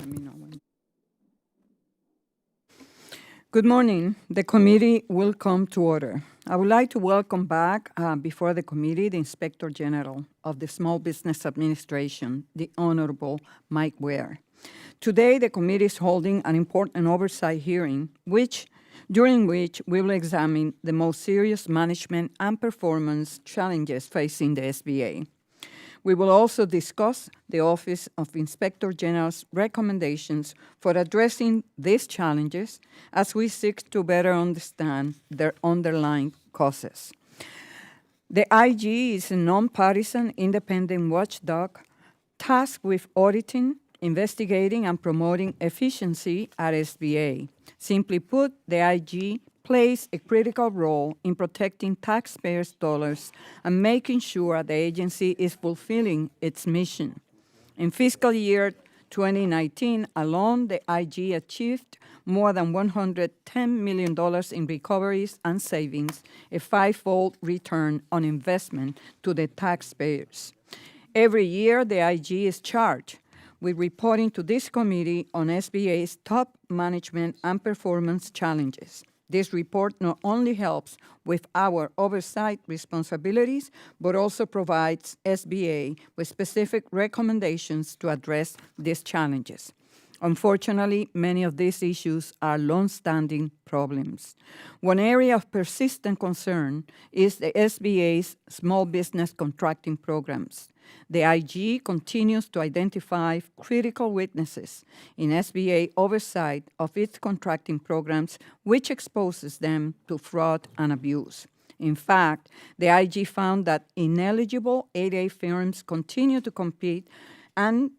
Let me know when. Good morning. The committee will come to order. I would like to welcome back before the committee the Inspector General of the Small Business Administration, the Honorable Mike Ware. Today, the committee is holding an important oversight hearing, during which we will examine the most serious management and performance challenges facing the SBA. We will also discuss the Office of Inspector General's recommendations for addressing these challenges as we seek to better understand their underlying causes. The IG is a nonpartisan independent watchdog tasked with auditing, investigating, and promoting efficiency at SBA. Simply put, the IG plays a critical role in protecting taxpayers' dollars and making sure the agency is fulfilling its mission. In fiscal year 2019 alone, the IG achieved more than $110 million in recoveries and savings, a five-fold return on investment to the taxpayers. Every year, the IG is charged with reporting to this committee on SBA's top management and performance challenges. This report not only helps with our oversight responsibilities, but also provides SBA with specific recommendations to address these challenges. Unfortunately, many of these issues are long-standing problems. One area of persistent concern is the SBA's small business contracting programs. The IG continues to identify critical weaknesses in SBA oversight of its contracting programs, which exposes them to fraud and abuse. In fact, the IG found that ineligible 8A firms continue to compete and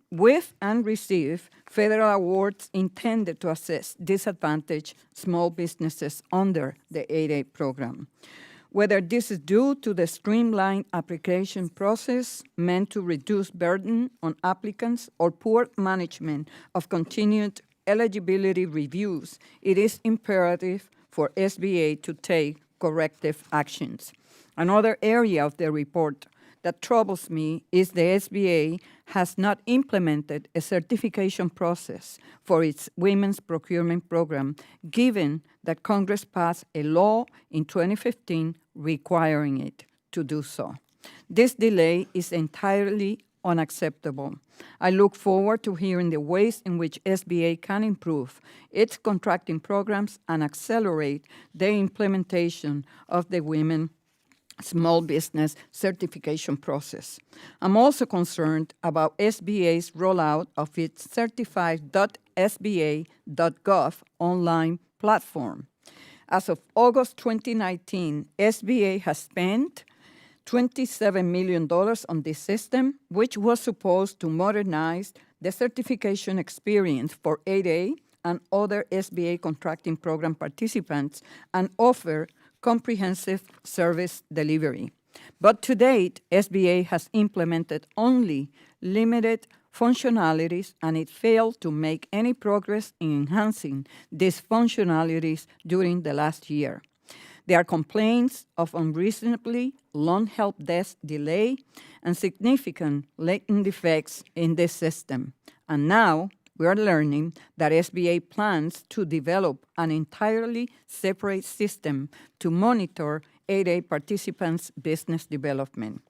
receive federal awards intended to assist disadvantaged small businesses under the 8A program. Whether this is due to the streamlined application process meant to reduce burden on applicants or poor management of continued eligibility reviews, it is imperative for SBA to take corrective actions. Another area of the report that troubles me is the SBA has not implemented a certification process for its women's procurement program, given that Congress passed a law in 2015 requiring it to do so. This delay is entirely unacceptable. I look forward to hearing the ways in which SBA can improve its contracting programs and accelerate the implementation of the Women Small Business Certification process. I'm also concerned about SBA's rollout of its certified.sba.gov online platform. As of August 2019, SBA has spent $27 million on this system, which was supposed to modernize the certification experience for 8A and other SBA contracting program participants and offer comprehensive service delivery. But to date, SBA has implemented only limited functionalities, and it failed to make any progress in enhancing these functionalities during the last year. There are complaints of unreasonably long help desk delay and significant latent defects in this system. And now we are learning that SBA plans to develop an entirely separate system to monitor 8A participants' business development.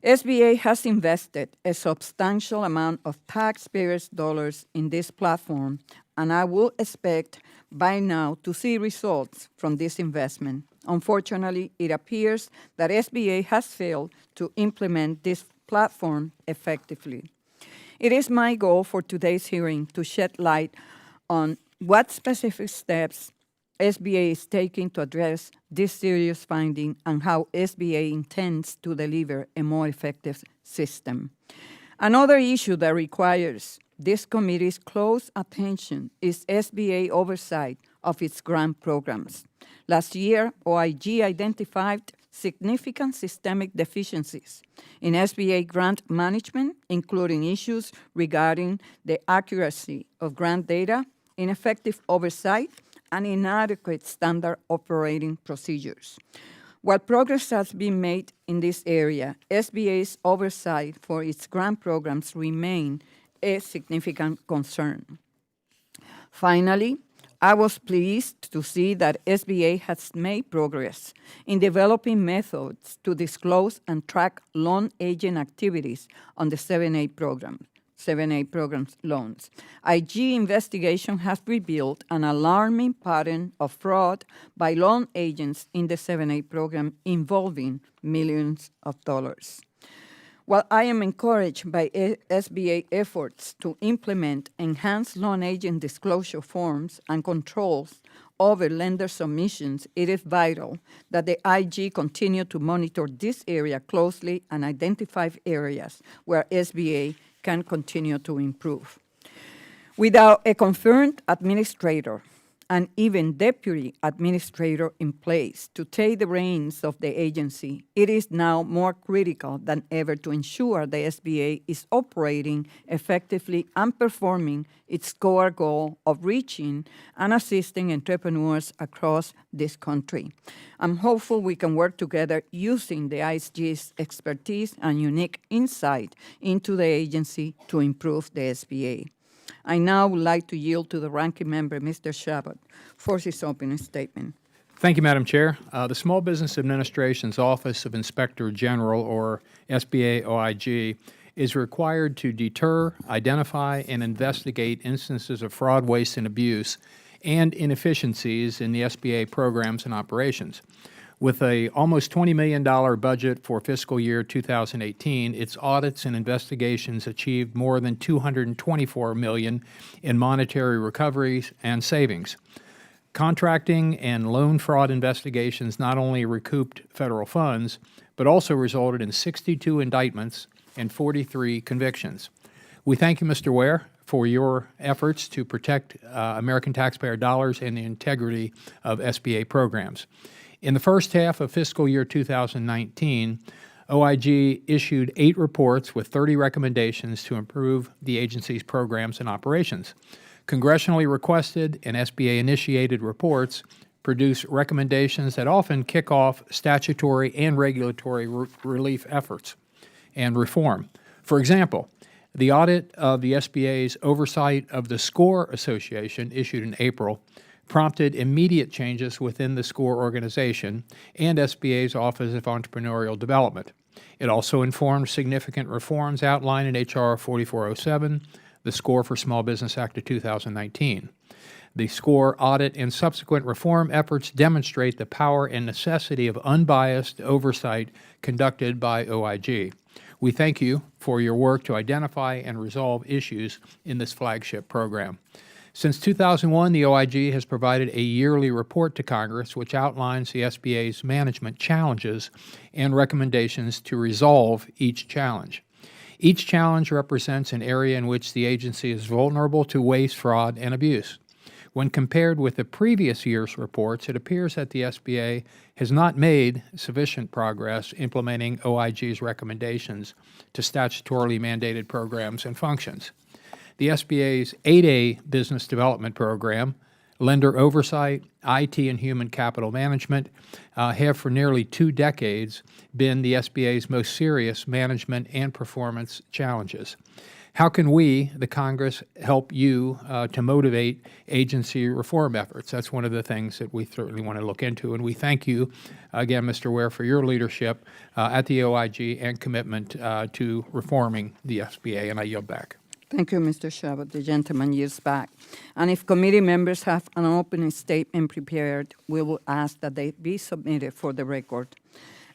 SBA has invested a substantial amount of taxpayers' dollars in this platform, and I will expect by now to see results from this investment. Unfortunately, it appears that SBA has failed to implement this platform effectively. It is my goal for today's hearing to shed light on what specific steps SBA is taking to address this serious finding and how SBA intends to deliver a more effective system. Another issue that requires this committee's close attention is SBA oversight of its grant programs. Last year, OIG identified significant systemic deficiencies in SBA grant management, including issues regarding the accuracy of grant data, ineffective oversight, and inadequate standard operating procedures. While progress has been made in this area, SBA's oversight for its grant programs remain a significant concern. Finally, I was pleased to see that SBA has made progress in developing methods to disclose and track loan agent activities on the 7A programs loans. IG investigation has revealed an alarming pattern of fraud by loan agents in the 7A program involving millions of dollars. While I am encouraged by SBA efforts to implement enhanced loan agent disclosure forms and controls over lender submissions, it is vital that the IG continue to monitor this area closely and identify areas where SBA can continue to improve. Without a confirmed administrator and even deputy administrator in place to take the reins of the agency, it is now more critical than ever to ensure the SBA is operating effectively and performing its core goal of reaching and assisting entrepreneurs across this country. I'm hopeful we can work together using the IG's expertise and unique insight into the agency to improve the SBA. I now would like to yield to the ranking member, Mr. Chabot, for his opening statement. Thank you, Madam Chair. The Small Business Administration's Office of Inspector General, or SBA OIG, is required to deter, identify, and investigate instances of fraud, waste, and abuse and inefficiencies in the SBA programs and operations. With a almost $20 million budget for fiscal year 2018, its audits and investigations achieved more than $224 million in monetary recoveries and savings. Contracting and loan fraud investigations not only recouped federal funds, but also resulted in 62 indictments and 43 convictions. We thank you, Mr. Ware, for your efforts to protect American taxpayer dollars and the integrity of SBA programs. In the first half of fiscal year 2019, OIG issued 8 reports with 30 recommendations to improve the agency's programs and operations. Congressionally requested and SBA-initiated reports produce recommendations that often kick off statutory and regulatory relief efforts and reform. For example, the audit of the SBA's oversight of the SCORE Association, issued in April, prompted immediate changes within the SCORE organization and SBA's Office of Entrepreneurial Development. It also informed significant reforms outlined in H.R. 4407, the SCORE for Small Business Act of 2019. The SCORE audit and subsequent reform efforts demonstrate the power and necessity of unbiased oversight conducted by OIG. We thank you for your work to identify and resolve issues in this flagship program. Since 2001, the OIG has provided a yearly report to Congress which outlines the SBA's management challenges and recommendations to resolve each challenge. Each challenge represents an area in which the agency is vulnerable to waste, fraud, and abuse. When compared with the previous year's reports, it appears that the SBA has not made sufficient progress implementing OIG's recommendations to statutorily mandated programs and functions. The SBA's 8A Business Development Program, Lender Oversight, IT and Human Capital Management have for nearly 2 decades been the SBA's most serious management and performance challenges. How can we, the Congress, help you to motivate agency reform efforts? That's one of the things that we certainly want to look into, and we thank you again, Mr. Ware, for your leadership at the OIG and commitment to reforming the SBA, and I yield back. Thank you, Mr. Chabot. The gentleman yields back. And if committee members have an opening statement prepared, we will ask that they be submitted for the record.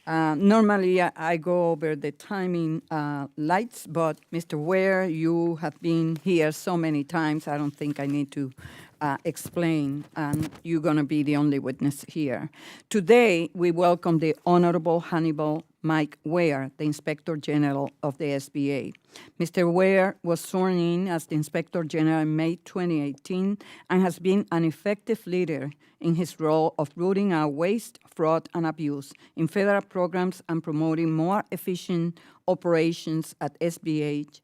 Normally, I go over the timing lights, but Mr. Ware, you have been here so many times, I don't think I need to explain, and you're going to be the only witness here. Today, we welcome the Honorable Hannibal Mike Ware, the Inspector General of the SBA. Mr. Ware was sworn in as the Inspector General in May 2018 and has been an effective leader in his role of rooting out waste, fraud, and abuse in federal programs and promoting more efficient operations at SBA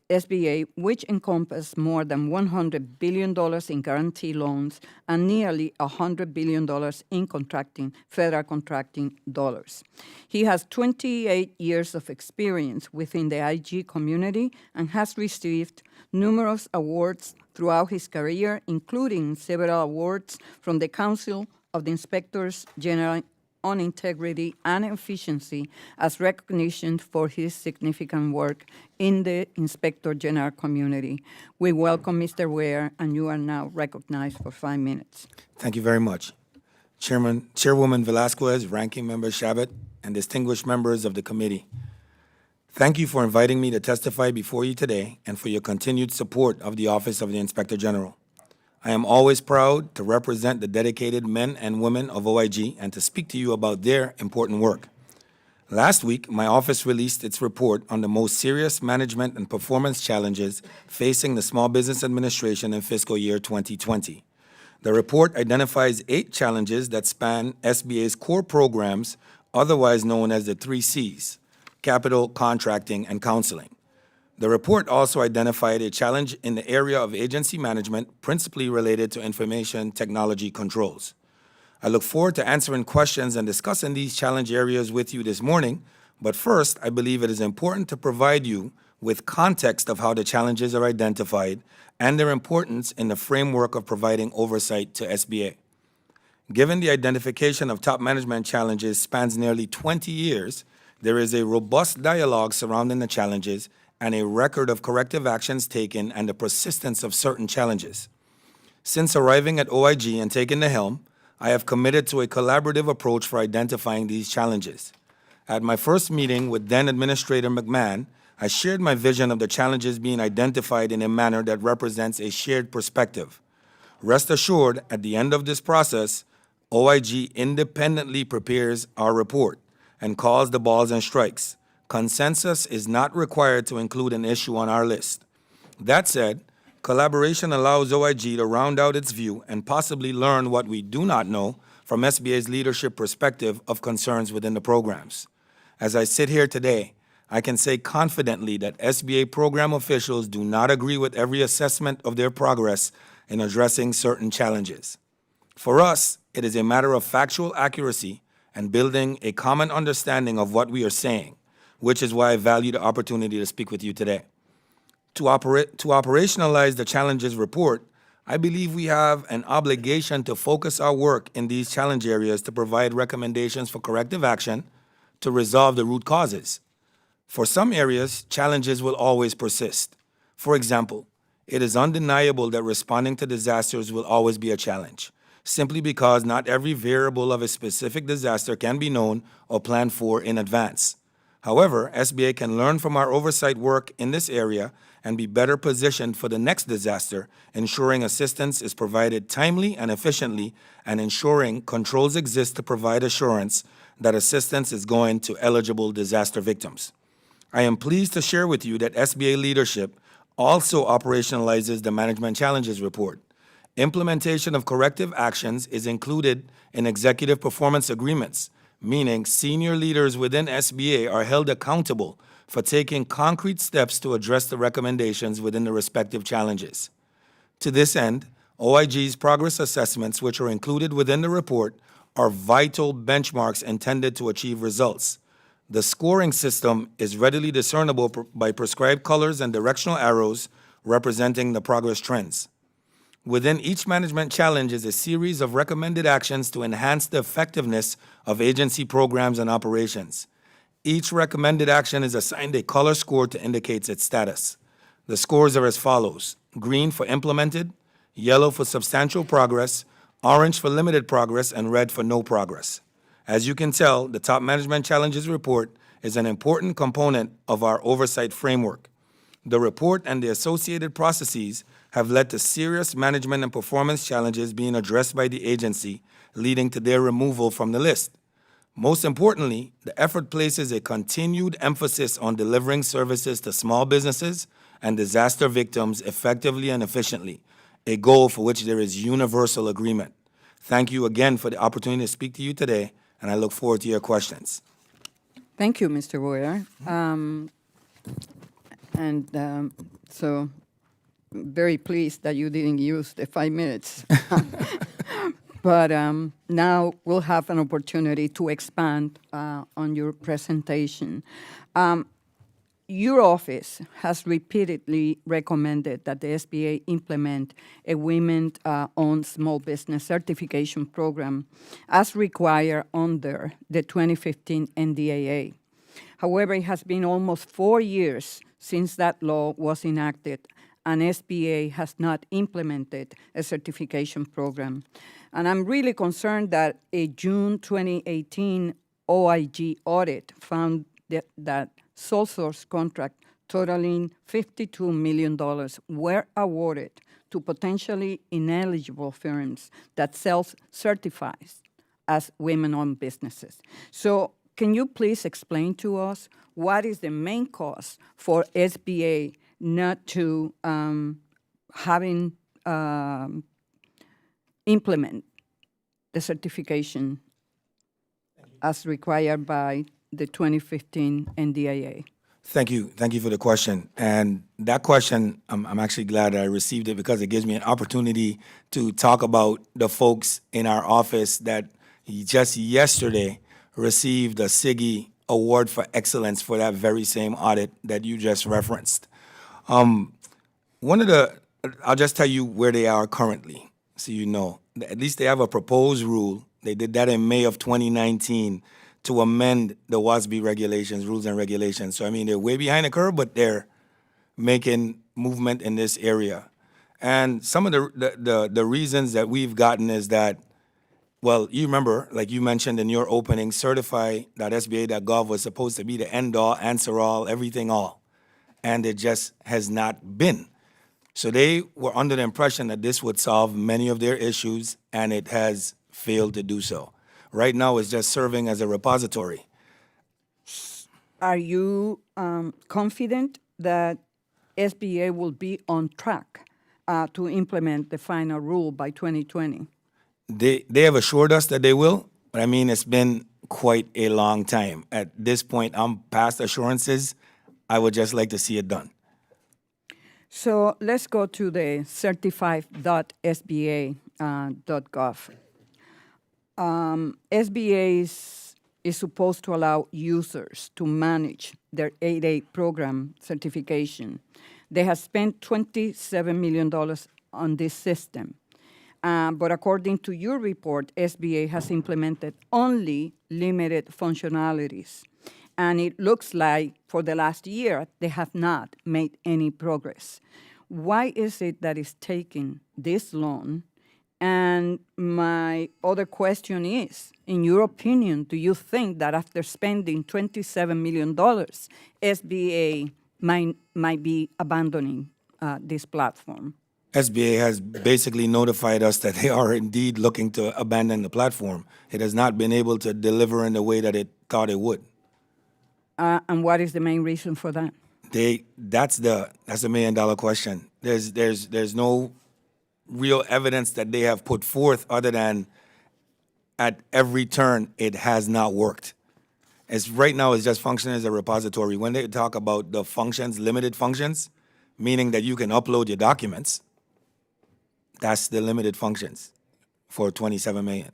SBA, which encompass more than $100 billion in guarantee loans and nearly $100 billion in federal contracting dollars. He has 28 years of experience within the IG community and has received numerous awards throughout his career, including several awards from the Council of the Inspectors General on integrity and efficiency as recognition for his significant work in the Inspector General community. We welcome Mr. Ware, and you are now recognized for 5 minutes. Thank you very much. Chairwoman Velasquez, Ranking Member Shabbat, and distinguished members of the committee. Thank you for inviting me to testify before you today and for your continued support of the Office of the Inspector General. I am always proud to represent the dedicated men and women of OIG and to speak to you about their important work. Last week, my office released its report on the most serious management and performance challenges facing the Small Business Administration in fiscal year 2020. The report identifies 8 challenges that span SBA's core programs, otherwise known as the 3 Cs: capital, contracting, and counseling. The report also identified a challenge in the area of agency management, principally related to information technology controls. I look forward to answering questions and discussing these challenge areas with you this morning, but first, I believe it is important to provide you with context of how the challenges are identified and their importance in the framework of providing oversight to SBA. Given the identification of top management challenges spans nearly 20 years, there is a robust dialogue surrounding the challenges and a record of corrective actions taken and the persistence of certain challenges. Since arriving at OIG and taking the helm, I have committed to a collaborative approach for identifying these challenges. At my first meeting with then Administrator McMahon, I shared my vision of the challenges being identified in a manner that represents a shared perspective. Rest assured, at the end of this process, OIG independently prepares our report and calls the balls and strikes. Consensus is not required to include an issue on our list. That said, collaboration allows OIG to round out its view and possibly learn what we do not know from SBA's leadership perspective of concerns within the programs. As I sit here today, I can say confidently that SBA program officials do not agree with every assessment of their progress in addressing certain challenges. For us, it is a matter of factual accuracy and building a common understanding of what we are saying, which is why I value the opportunity to speak with you today. To operationalize the challenges report, I believe we have an obligation to focus our work in these challenge areas to provide recommendations for corrective action to resolve the root causes. For some areas, challenges will always persist. For example, it is undeniable that responding to disasters will always be a challenge, simply because not every variable of a specific disaster can be known or planned for in advance. However, SBA can learn from our oversight work in this area and be better positioned for the next disaster, ensuring assistance is provided timely and efficiently, and ensuring controls exist to provide assurance that assistance is going to eligible disaster victims. I am pleased to share with you that SBA leadership also operationalizes the Management Challenges Report. Implementation of corrective actions is included in executive performance agreements, meaning senior leaders within SBA are held accountable for taking concrete steps to address the recommendations within the respective challenges. To this end, OIG's progress assessments, which are included within the report, are vital benchmarks intended to achieve results. The scoring system is readily discernible by prescribed colors and directional arrows representing the progress trends. Within each management challenge is a series of recommended actions to enhance the effectiveness of agency programs and operations. Each recommended action is assigned a color score to indicate its status. The scores are as follows: green for implemented, yellow for substantial progress, orange for limited progress, and red for no progress. As you can tell, the Top Management Challenges Report is an important component of our oversight framework. The report and the associated processes have led to serious management and performance challenges being addressed by the agency, leading to their removal from the list. Most importantly, the effort places a continued emphasis on delivering services to small businesses and disaster victims effectively and efficiently, a goal for which there is universal agreement. Thank you again for the opportunity to speak to you today, and I look forward to your questions. Thank you, Mr. Ware. And so very pleased that you didn't use the 5 minutes. But now we'll have an opportunity to expand on your presentation. Your office has repeatedly recommended that the SBA implement a women-owned small business certification program as required under the 2015 NDAA. However, it has been almost 4 years since that law was enacted, and SBA has not implemented a certification program. And I'm really concerned that a June 2018 OIG audit found that sole source contract totaling $52 million were awarded to potentially ineligible firms that self-certifies as women-owned businesses. So can you please explain to us what is the main cause for SBA not to implement the certification as required by the 2015 NDAA? Thank you. Thank you for the question. And that question, I'm actually glad I received it because it gives me an opportunity to talk about the folks in our office that just yesterday received a SIGI Award for Excellence for that very same audit that you just referenced. I'll just tell you where they are currently so you know. At least they have a proposed rule. They did that in May of 2019 to amend the WASB regulations, rules and regulations. So, I mean, they're way behind the curve, but they're making movement in this area. And some of the reasons that we've gotten is that, well, you remember, like you mentioned in your opening, certify.sba.gov was supposed to be the end-all, answer-all, everything all. And it just has not been. So they were under the impression that this would solve many of their issues, and it has failed to do so. Right now, it's just serving as a repository. Are you confident that SBA will be on track to implement the final rule by 2020? They have assured us that they will, but I mean, it's been quite a long time. At this point, I'm past assurances. I would just like to see it done. So let's go to the certified.sba.gov. SBA is supposed to allow users to manage their 8A program certification. They have spent $27 million on this system. But according to your report, SBA has implemented only limited functionalities. And it looks like for the last year, they have not made any progress. Why is it that it's taking this long? And my other question is, in your opinion, do you think that after spending $27 million, SBA might be abandoning this platform? SBA has basically notified us that they are indeed looking to abandon the platform. It has not been able to deliver in the way that it thought it would. And what is the main reason for that? That's the $1 million question. There's no real evidence that they have put forth other than at every turn it has not worked. Right now it's just functioning as a repository. When they talk about the functions, limited functions, meaning that you can upload your documents, that's the limited functions for $27 million.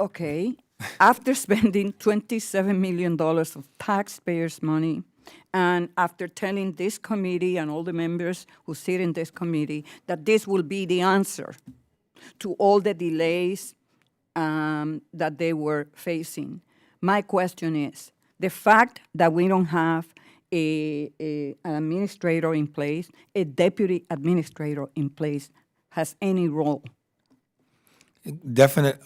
Okay, after spending $27 million of taxpayers' money, and after telling this committee and all the members who sit in this committee that this will be the answer to all the delays that they were facing, my question is, the fact that we don't have an administrator in place, a deputy administrator in place, has any role?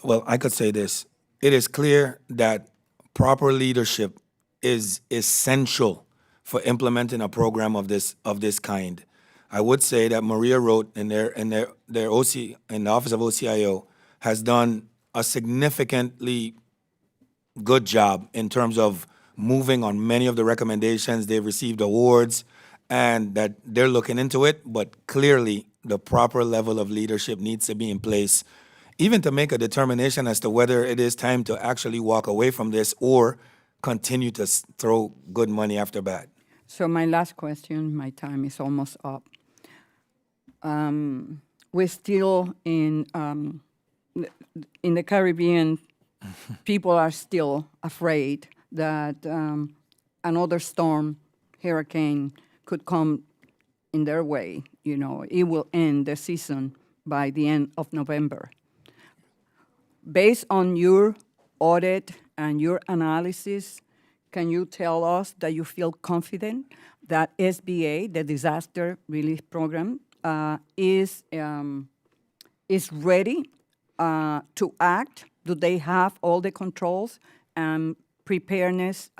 Well, I could say this. It is clear that proper leadership is essential for implementing a program of this kind. I would say that Maria wrote in their OC in the Office of OCIO has done a significantly good job in terms of moving on many of the recommendations. They've received awards, and that they're looking into it. But clearly, the proper level of leadership needs to be in place even to make a determination as to whether it is time to actually walk away from this or continue to throw good money after bad. So my last question, my time is almost up. We're still in the Caribbean. People are still afraid that another storm, hurricane, could come in their way. You know, it will end the season by the end of November. Based on your audit and your analysis, can you tell us that you feel confident that SBA, the Disaster Relief Program, is ready to act? Do they have all the controls and preparedness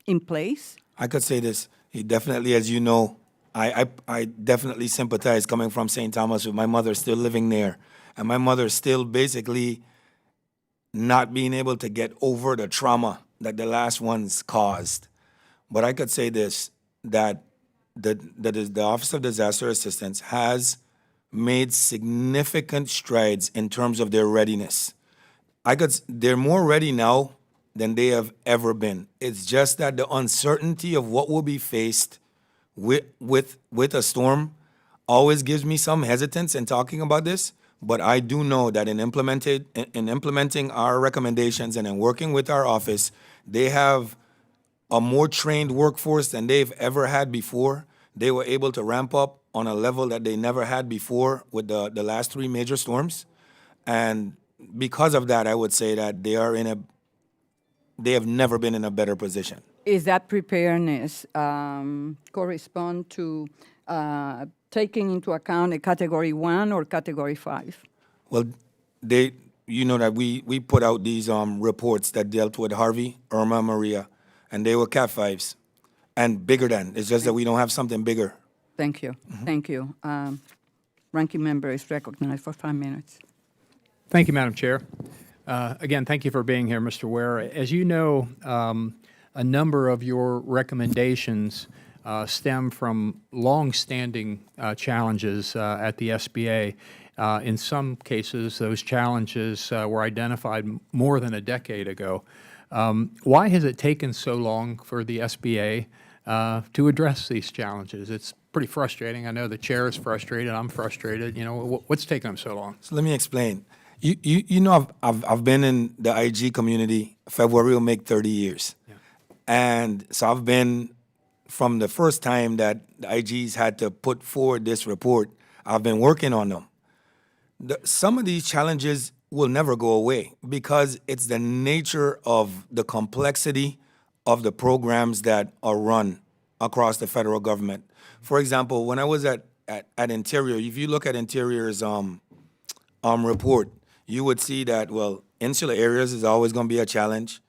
in place? I could say this. Definitely, as you know, I definitely sympathize coming from St. Thomas with my mother still living there. And my mother still basically not being able to get over the trauma that the last ones caused. But I could say this, that the Office of Disaster Assistance has made significant strides in terms of their readiness. They're more ready now than they have ever been. It's just that the uncertainty of what will be faced with a storm always gives me some hesitance in talking about this. But I do know that in implementing our recommendations and in working with our office, they have a more trained workforce than they've ever had before. They were able to ramp up on a level that they never had before with the last 3 major storms. And because of that, I would say that they have never been in a better position. Is that preparedness correspond to taking into account a Category 1 or Category 5? Well, you know that we put out these reports that dealt with Harvey, Irma, Maria, and they were Cat 5s and bigger than. It's just that we don't have something bigger. Thank you. Thank you. Ranking member is recognized for 5 minutes. Thank you, Madam Chair. Again, thank you for being here, Mr. Ware. As you know, a number of your recommendations stem from long-standing challenges at the SBA. In some cases, those challenges were identified more than a decade ago. Why has it taken so long for the SBA to address these challenges? It's pretty frustrating. I know the chair is frustrated. I'm frustrated. You know, what's taking them so long? So let me explain. You know, I've been in the IG community. February will make 30 years. Yeah. And so I've been, from the first time that the IGs had to put forward this report, I've been working on them. Some of these challenges will never go away because it's the nature of the complexity of the programs that are run across the federal government. For example, when I was at Interior, if you look at Interior's report, you would see that, well, insular areas is always going to be a challenge.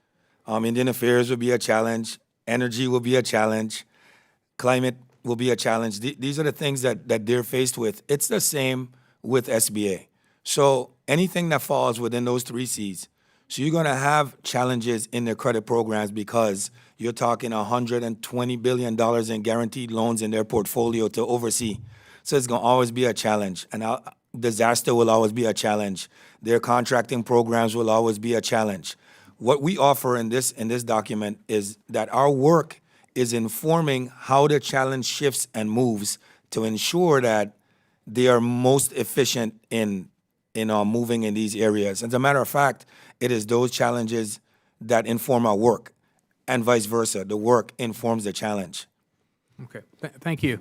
Indian affairs will be a challenge. Energy will be a challenge. Climate will be a challenge. These are the things that they're faced with. It's the same with SBA. So anything that falls within those 3 C's. So you're going to have challenges in their credit programs because you're talking $120 billion in guaranteed loans in their portfolio to oversee. So it's going to always be a challenge. And disaster will always be a challenge. Their contracting programs will always be a challenge. What we offer in this document is that our work is informing how the challenge shifts and moves to ensure that they are most efficient in moving in these areas. As a matter of fact, it is those challenges that inform our work, and vice versa. The work informs the challenge. Okay, thank you.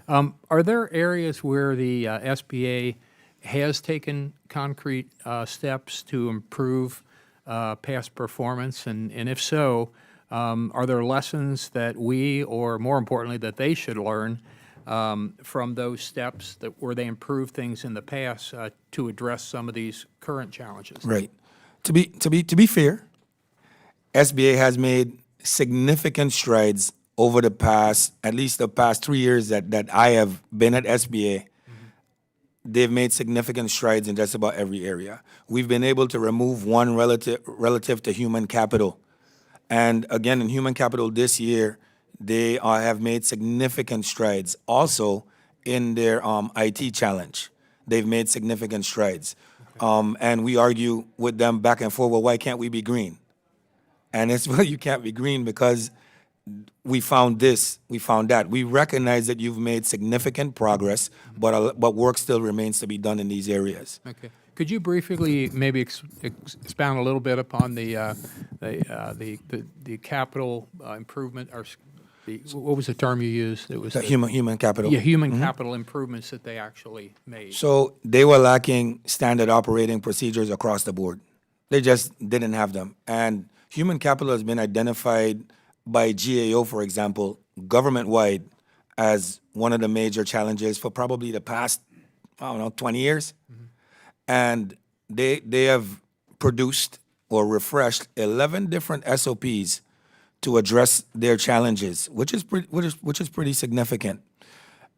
Are there areas where the SBA has taken concrete steps to improve past performance? And if so, are there lessons that we, or more importantly, that they should learn from those steps where they improved things in the past to address some of these current challenges? Right. To be fair, SBA has made significant strides over at least the past 3 years that I have been at SBA. They've made significant strides in just about every area. We've been able to remove one relative to human capital. And again, in human capital this year, they have made significant strides. Also, in their IT challenge, they've made significant strides. And we argue with them back and forth, well, why can't we be green? And it's, well, you can't be green because we found this, we found that. We recognize that you've made significant progress, but work still remains to be done in these areas. Okay. Could you briefly maybe expound a little bit upon the capital improvement, or what was the term you used? It was The human capital. Yeah, human capital improvements that they actually made. So they were lacking standard operating procedures across the board. They just didn't have them. And human capital has been identified by GAO, for example, government-wide as one of the major challenges for probably the past, 20 years. And they have produced or refreshed 11 different SOPs to address their challenges, which is pretty significant.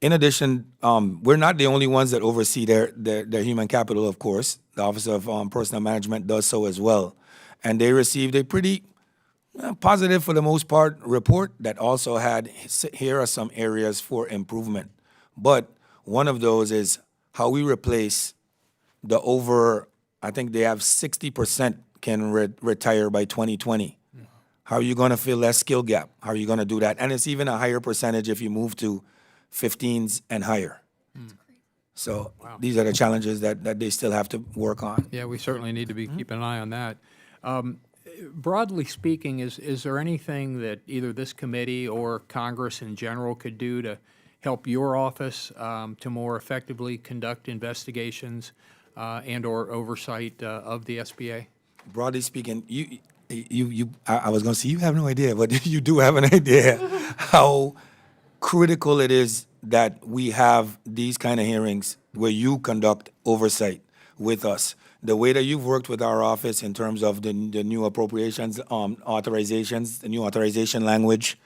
In addition, we're not the only ones that oversee their human capital, of course. The Office of Personnel Management does so as well. And they received a pretty positive, for the most part, report that also had, here are some areas for improvement. But one of those is how we replace the I think they have 60% can retire by 2020. How are you going to fill that skill gap? How are you going to do that? And it's even a higher percentage if you move to 15s and higher. So these are the challenges that they still have to work on. Yeah, we certainly need to be keeping an eye on that. Broadly speaking, is there anything that either this committee or Congress in general could do to help your office to more effectively conduct investigations and/or oversight of the SBA? Broadly speaking, I was going to say you have no idea, but you do have an idea how critical it is that we have these kind of hearings where you conduct oversight with us. The way that you've worked with our office in terms of the new appropriations authorizations, the new authorization language,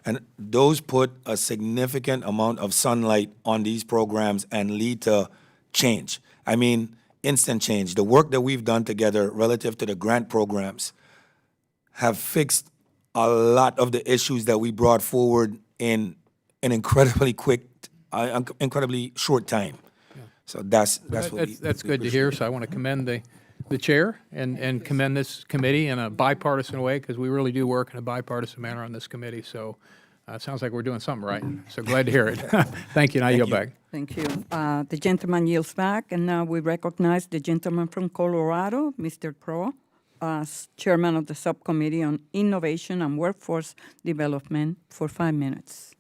and those put a significant amount of sunlight on these programs and lead to change. I mean, instant change. The work that we've done together relative to the grant programs have fixed a lot of the issues that we brought forward in an incredibly incredibly short time. So that's good to hear. So I want to commend the chair and commend this committee in a bipartisan way, because we really do work in a bipartisan manner on this committee. So it sounds like we're doing something right. So glad to hear it. Thank you. Now yield back. Thank you. The gentleman yields back, and now we recognize the gentleman from Colorado, Mr. Pro, as chairman of the Subcommittee on Innovation and Workforce Development, for 5 minutes.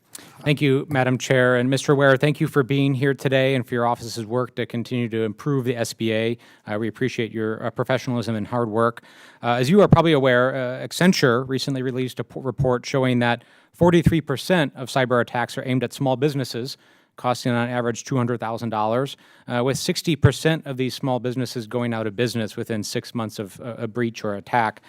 Thank you, Madam Chair. And Mr. Ware, thank you for being here today and for your office's work to continue to improve the SBA. We appreciate your professionalism and hard work. As you are probably aware, Accenture recently released a report showing that 43% of cyber attacks are aimed at small businesses, costing on average $200,000, with 60% of these small businesses going out of business within 6 months of a breach or attack.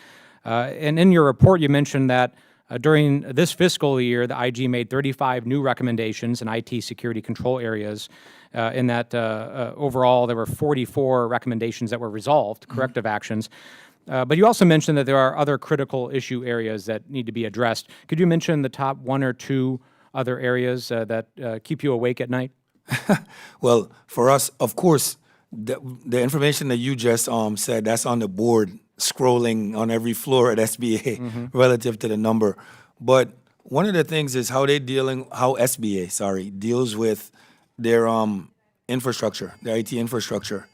And in your report, you mentioned that during this fiscal year, the IG made 35 new recommendations in IT security control areas, in that overall there were 44 recommendations that were resolved, corrective actions. But you also mentioned that there are other critical issue areas that need to be addressed. Could you mention the top 1 or 2 other areas that keep you awake at night? Well, for us, of course, the information that you just said, that's on the board, scrolling on every floor at SBA relative to the number. But one of the things is how SBA deals with their infrastructure, their IT infrastructure.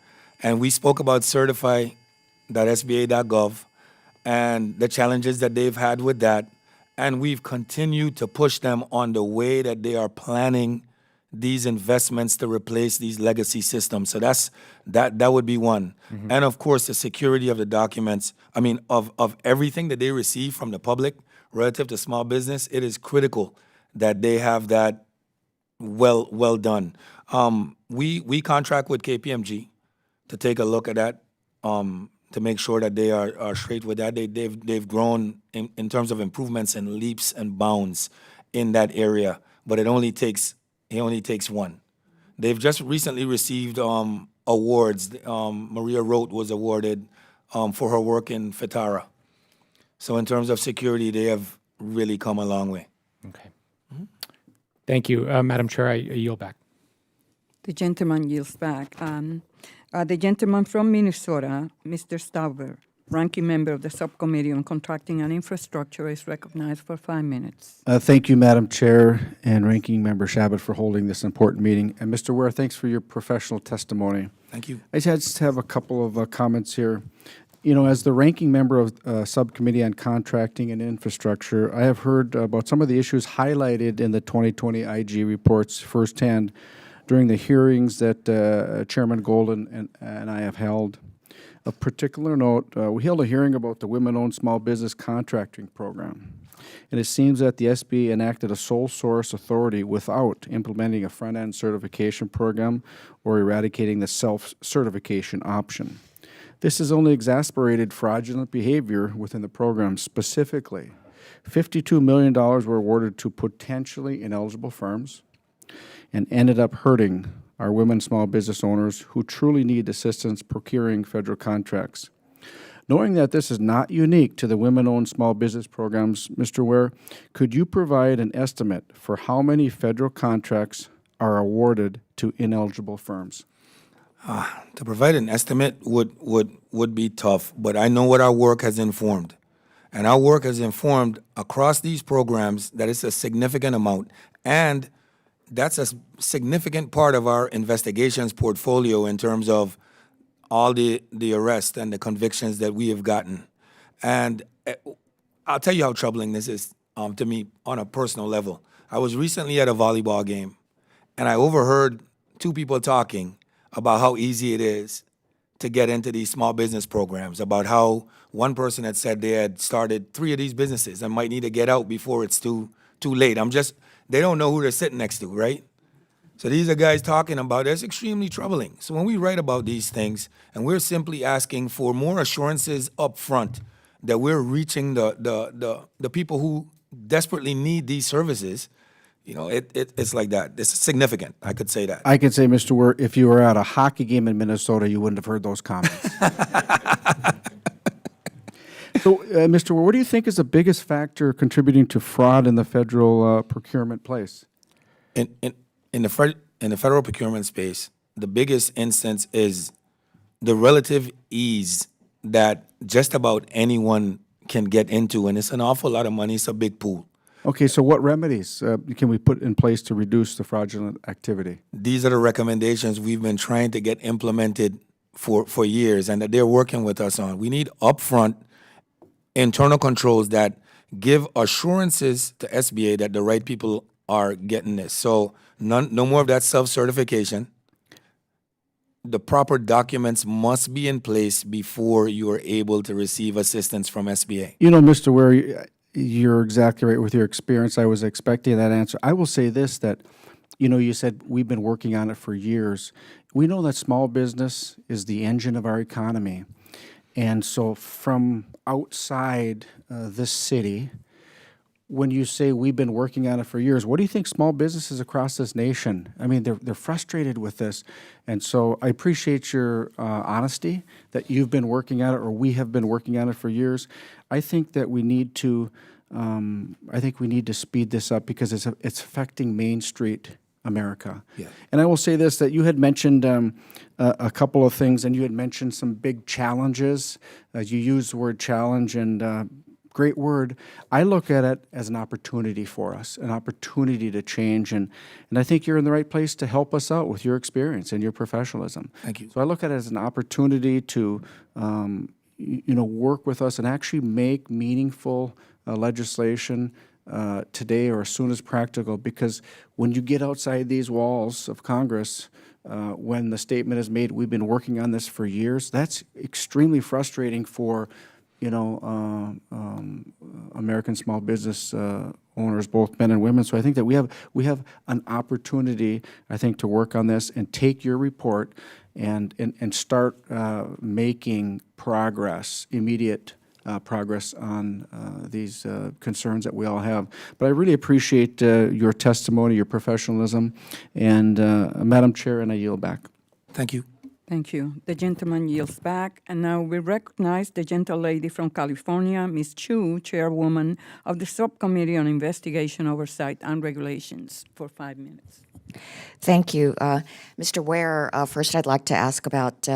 And we spoke about certify.sba.gov and the challenges that they've had with that. And we've continued to push them on the way that they are planning these investments to replace these legacy systems. So that would be one. And of course, the security of the documents, of everything that they receive from the public relative to small business, it is critical that they have that well done. We contract with KPMG to take a look at that, to make sure that they are straight with that. They've grown in terms of improvements and leaps and bounds in that area, but it only takes one. They've just recently received awards. Maria Roth was awarded for her work in FITARA. So in terms of security, they have really come a long way. Okay. Thank you. Madam Chair, I yield back. The gentleman yields back. The gentleman from Minnesota, Mr. Stauber, ranking member of the Subcommittee on Contracting and Infrastructure, is recognized for 5 minutes. Thank you, Madam Chair and Ranking Member Shabbat, for holding this important meeting. And Mr. Ware, thanks for your professional testimony. Thank you. I just have a couple of comments here. You know, as the ranking member of Subcommittee on Contracting and Infrastructure, I have heard about some of the issues highlighted in the 2020 IG reports firsthand during the hearings that Chairman Golden and I have held. Of particular note, we held a hearing about the Women-Owned Small Business Contracting Program. And it seems that the SBA enacted a sole source authority without implementing a front-end certification program or eradicating the self-certification option. This has only exacerbated fraudulent behavior within the program. Specifically, $52 million were awarded to potentially ineligible firms and ended up hurting our women small business owners who truly need assistance procuring federal contracts. Knowing that this is not unique to the women-owned small business programs, Mr. Ware, could you provide an estimate for how many federal contracts are awarded to ineligible firms? To provide an estimate would be tough, but I know what our work has informed. And our work has informed across these programs that it's a significant amount. And that's a significant part of our investigations portfolio in terms of all the arrests and the convictions that we have gotten. And I'll tell you how troubling this is to me on a personal level. I was recently at a volleyball game, and I overheard two people talking about how easy it is to get into these small business programs, about how one person had said they had started 3 of these businesses and might need to get out before it's too late. They don't know who they're sitting next to, right? So these are guys talking about it. It's extremely troubling. So when we write about these things, and we're simply asking for more assurances up front that we're reaching the people who desperately need these services, you know, it's like that. It's significant. I could say that. I could say, Mr. Ware, if you were at a hockey game in Minnesota, you wouldn't have heard those comments. So, Mr. Ware, what do you think is the biggest factor contributing to fraud in the federal procurement place? In the federal procurement space, the biggest instance is the relative ease that just about anyone can get into, and it's an awful lot of money. It's a big pool. Okay, so what remedies can we put in place to reduce the fraudulent activity? These are the recommendations we've been trying to get implemented for years, and that they're working with us on. We need upfront internal controls that give assurances to SBA that the right people are getting this. So no more of that self-certification. The proper documents must be in place before you are able to receive assistance from SBA. You know, Mr. Ware, you're exactly right with your experience. I was expecting that answer. I will say this, that, you know, you said we've been working on it for years. We know that small business is the engine of our economy. And so from outside this city, when you say we've been working on it for years, what do you think small businesses across this nation, I mean, they're frustrated with this. And so I appreciate your honesty that you've been working on it, or we have been working on it for years. I think that we need to, speed this up because it's affecting Main Street America. Yeah. And I will say this, that you had mentioned a couple of things, and you had mentioned some big challenges. You used the word challenge, and great word. I look at it as an opportunity for us, an opportunity to change, and I think you're in the right place to help us out with your experience and your professionalism. Thank you. So I look at it as an opportunity to, work with us and actually make meaningful legislation today or as soon as practical, because when you get outside these walls of Congress, when the statement is made, we've been working on this for years, that's extremely frustrating for, American small business owners, both men and women. So I think that we have an opportunity, I think, to work on this and take your report and start making progress, immediate progress on these concerns that we all have. But I really appreciate your testimony, your professionalism, and Madam Chair, and I yield back. Thank you. Thank you. The gentleman yields back, and now we recognize the gentlelady from California, Ms. Chu, Chairwoman of the Subcommittee on Investigation, Oversight, and Regulations, for 5 minutes. Thank you. Mr. Ware, first I'd like to ask about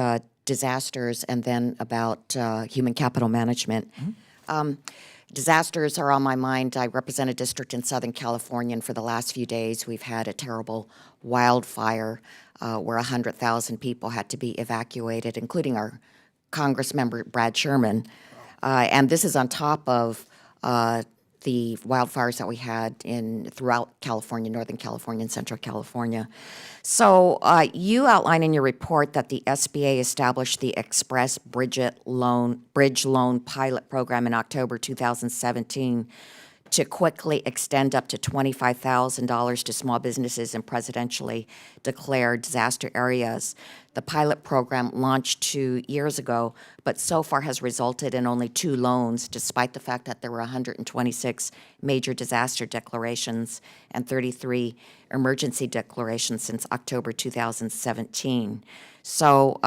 disasters and then about human capital management. Disasters are on my mind. I represent a district in Southern California, and for the last few days, we've had a terrible wildfire where 100,000 people had to be evacuated, including our Congress member Brad Sherman. And this is on top of the wildfires that we had throughout California, Northern California, and Central California. So you outline in your report that the SBA established the Express Bridge Loan Pilot Program in October 2017 to quickly extend up to $25,000 to small businesses in presidentially declared disaster areas. The pilot program launched 2 years ago, but so far has resulted in only 2 loans, despite the fact that there were 126 major disaster declarations and 33 emergency declarations since October 2017. So,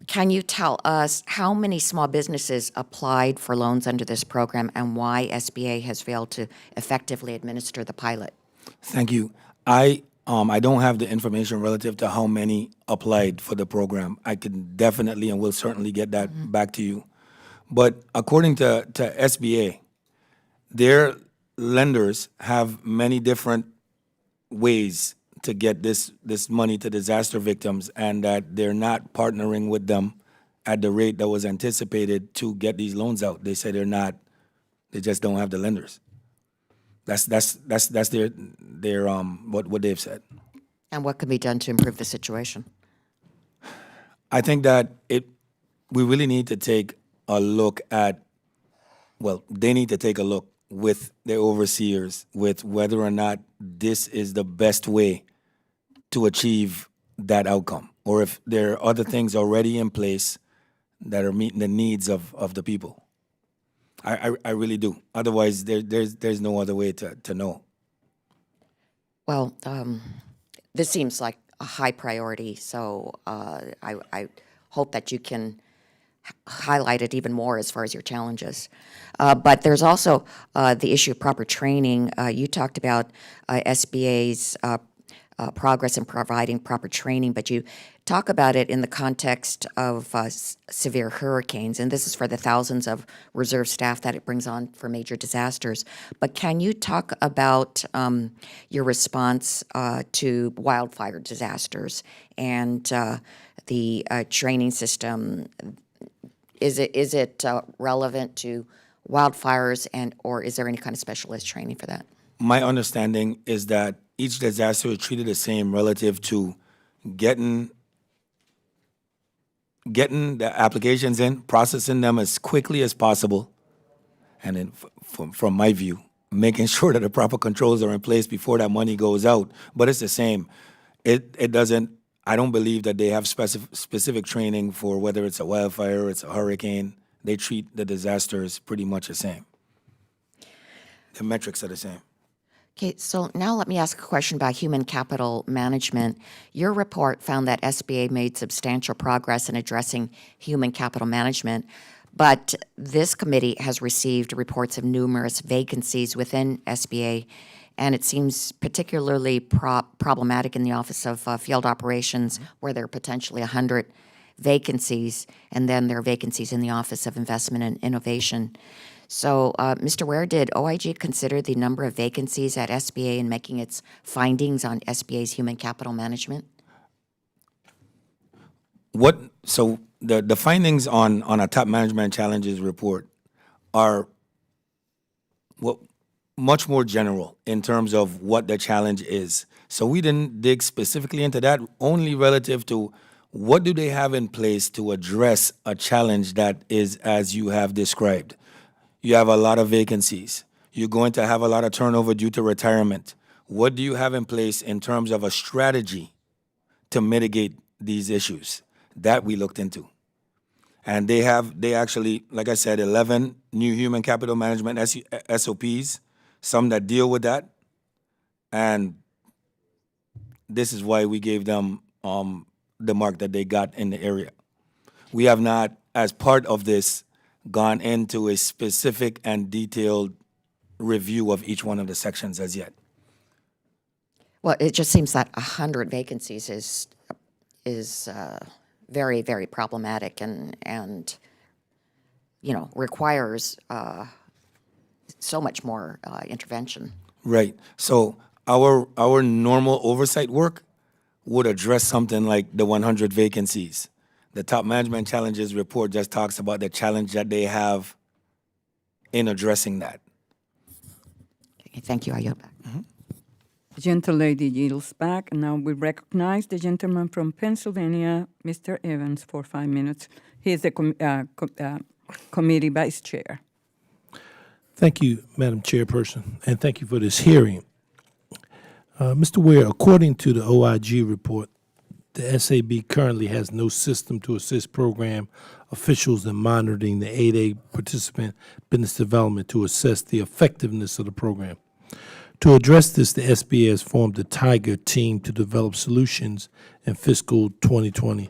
can you tell us how many small businesses applied for loans under this program and why SBA has failed to effectively administer the pilot? Thank you. I don't have the information relative to how many applied for the program. I can definitely and will certainly get that back to you. But according to SBA, their lenders have many different ways to get this money to disaster victims, and that they're not partnering with them at the rate that was anticipated to get these loans out. They say they just don't have the lenders. That's their what they've said. And what can be done to improve the situation? I think that we really need to take a look at, well, they need to take a look with their overseers with whether or not this is the best way to achieve that outcome, or if there are other things already in place that are meeting the needs of the people. I really do. Otherwise, there's no other way to know. Well, this seems like a high priority, so I hope that you can highlight it even more as far as your challenges. But there's also the issue of proper training. You talked about SBA's progress in providing proper training, but you talk about it in the context of severe hurricanes, and this is for the thousands of reserve staff that it brings on for major disasters. But can you talk about your response to wildfire disasters and the training system? Is it relevant to wildfires, or is there any kind of specialist training for that? My understanding is that each disaster is treated the same relative to getting the applications in, processing them as quickly as possible, and then from my view, making sure that the proper controls are in place before that money goes out. But it's the same. It doesn't. I don't believe that they have specific training for whether it's a wildfire or it's a hurricane. They treat the disasters pretty much the same. The metrics are the same. Okay, so now let me ask a question about human capital management. Your report found that SBA made substantial progress in addressing human capital management, but this committee has received reports of numerous vacancies within SBA, and it seems particularly problematic in the Office of Field Operations, where there are potentially 100 vacancies, and then there are vacancies in the Office of Investment and Innovation. So, Mr. Ware, did OIG consider the number of vacancies at SBA in making its findings on SBA's human capital management? So the findings on a top management challenges report are much more general in terms of what the challenge is. So we didn't dig specifically into that, only relative to what do they have in place to address a challenge that is as you have described. You have a lot of vacancies. You're going to have a lot of turnover due to retirement. What do you have in place in terms of a strategy to mitigate these issues? That we looked into. And they actually, like I said, 11 new human capital management SOPs, some that deal with that. And this is why we gave them the mark that they got in the area. We have not, as part of this, gone into a specific and detailed review of each one of the sections as yet. Well, it just seems that 100 vacancies is very, very problematic and requires so much more intervention. Right. So our normal oversight work would address something like the 100 vacancies. The top management challenges report just talks about the challenge that they have in addressing that. Okay, thank you. I yield back. The gentlelady yields back, and now we recognize the gentleman from Pennsylvania, Mr. Evans, for 5 minutes. He is the committee vice chair. Thank you, Madam Chairperson, and thank you for this hearing. Mr. Ware, according to the OIG report, the SAB currently has no system to assist program officials in monitoring the 8A participant business development to assess the effectiveness of the program. To address this, the SBA has formed a Tiger team to develop solutions in fiscal 2020.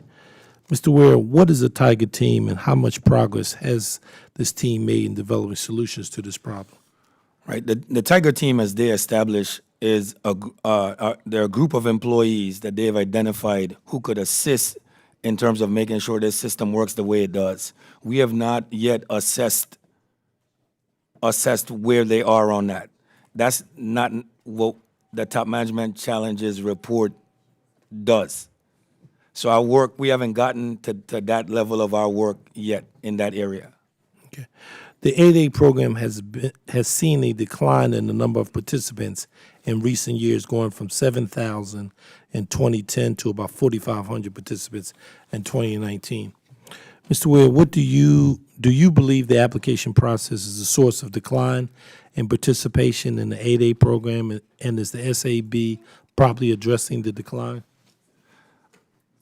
Mr. Ware, what is a Tiger team and how much progress has this team made in developing solutions to this problem? Right. The Tiger team, as they establish, is they're a group of employees that they have identified who could assist in terms of making sure this system works the way it does. We have not yet assessed where they are on that. That's not what the top management challenges report does. So our work, we haven't gotten to that level of our work yet in that area. Okay. The 8A program has seen a decline in the number of participants in recent years, going from 7,000 in 2010 to about 4,500 participants in 2019. Mr. Ware, what do you believe the application process is a source of decline in participation in the 8A program, and is the SAB properly addressing the decline?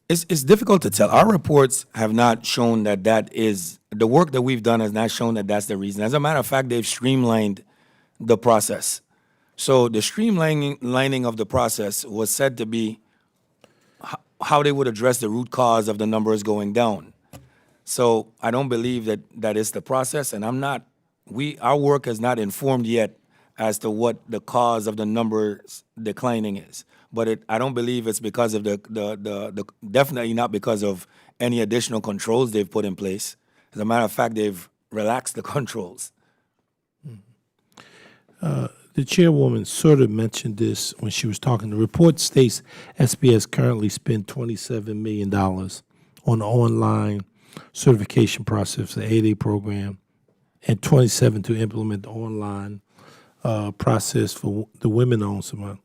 It's difficult to tell. Our reports have not shown that is, the work that we've done has not shown that that's the reason. As a matter of fact, they've streamlined the process. So the streamlining of the process was said to be how they would address the root cause of the numbers going down. So I don't believe that is the process, and our work has not informed yet as to what the cause of the numbers declining is. But I don't believe it's because of the definitely not because of any additional controls they've put in place. As a matter of fact, they've relaxed the controls. The chairwoman sort of mentioned this when she was talking. The report states SBS currently spent $27 million on the online certification process for the 8A program and $27 to implement the online process for the women-owned salon.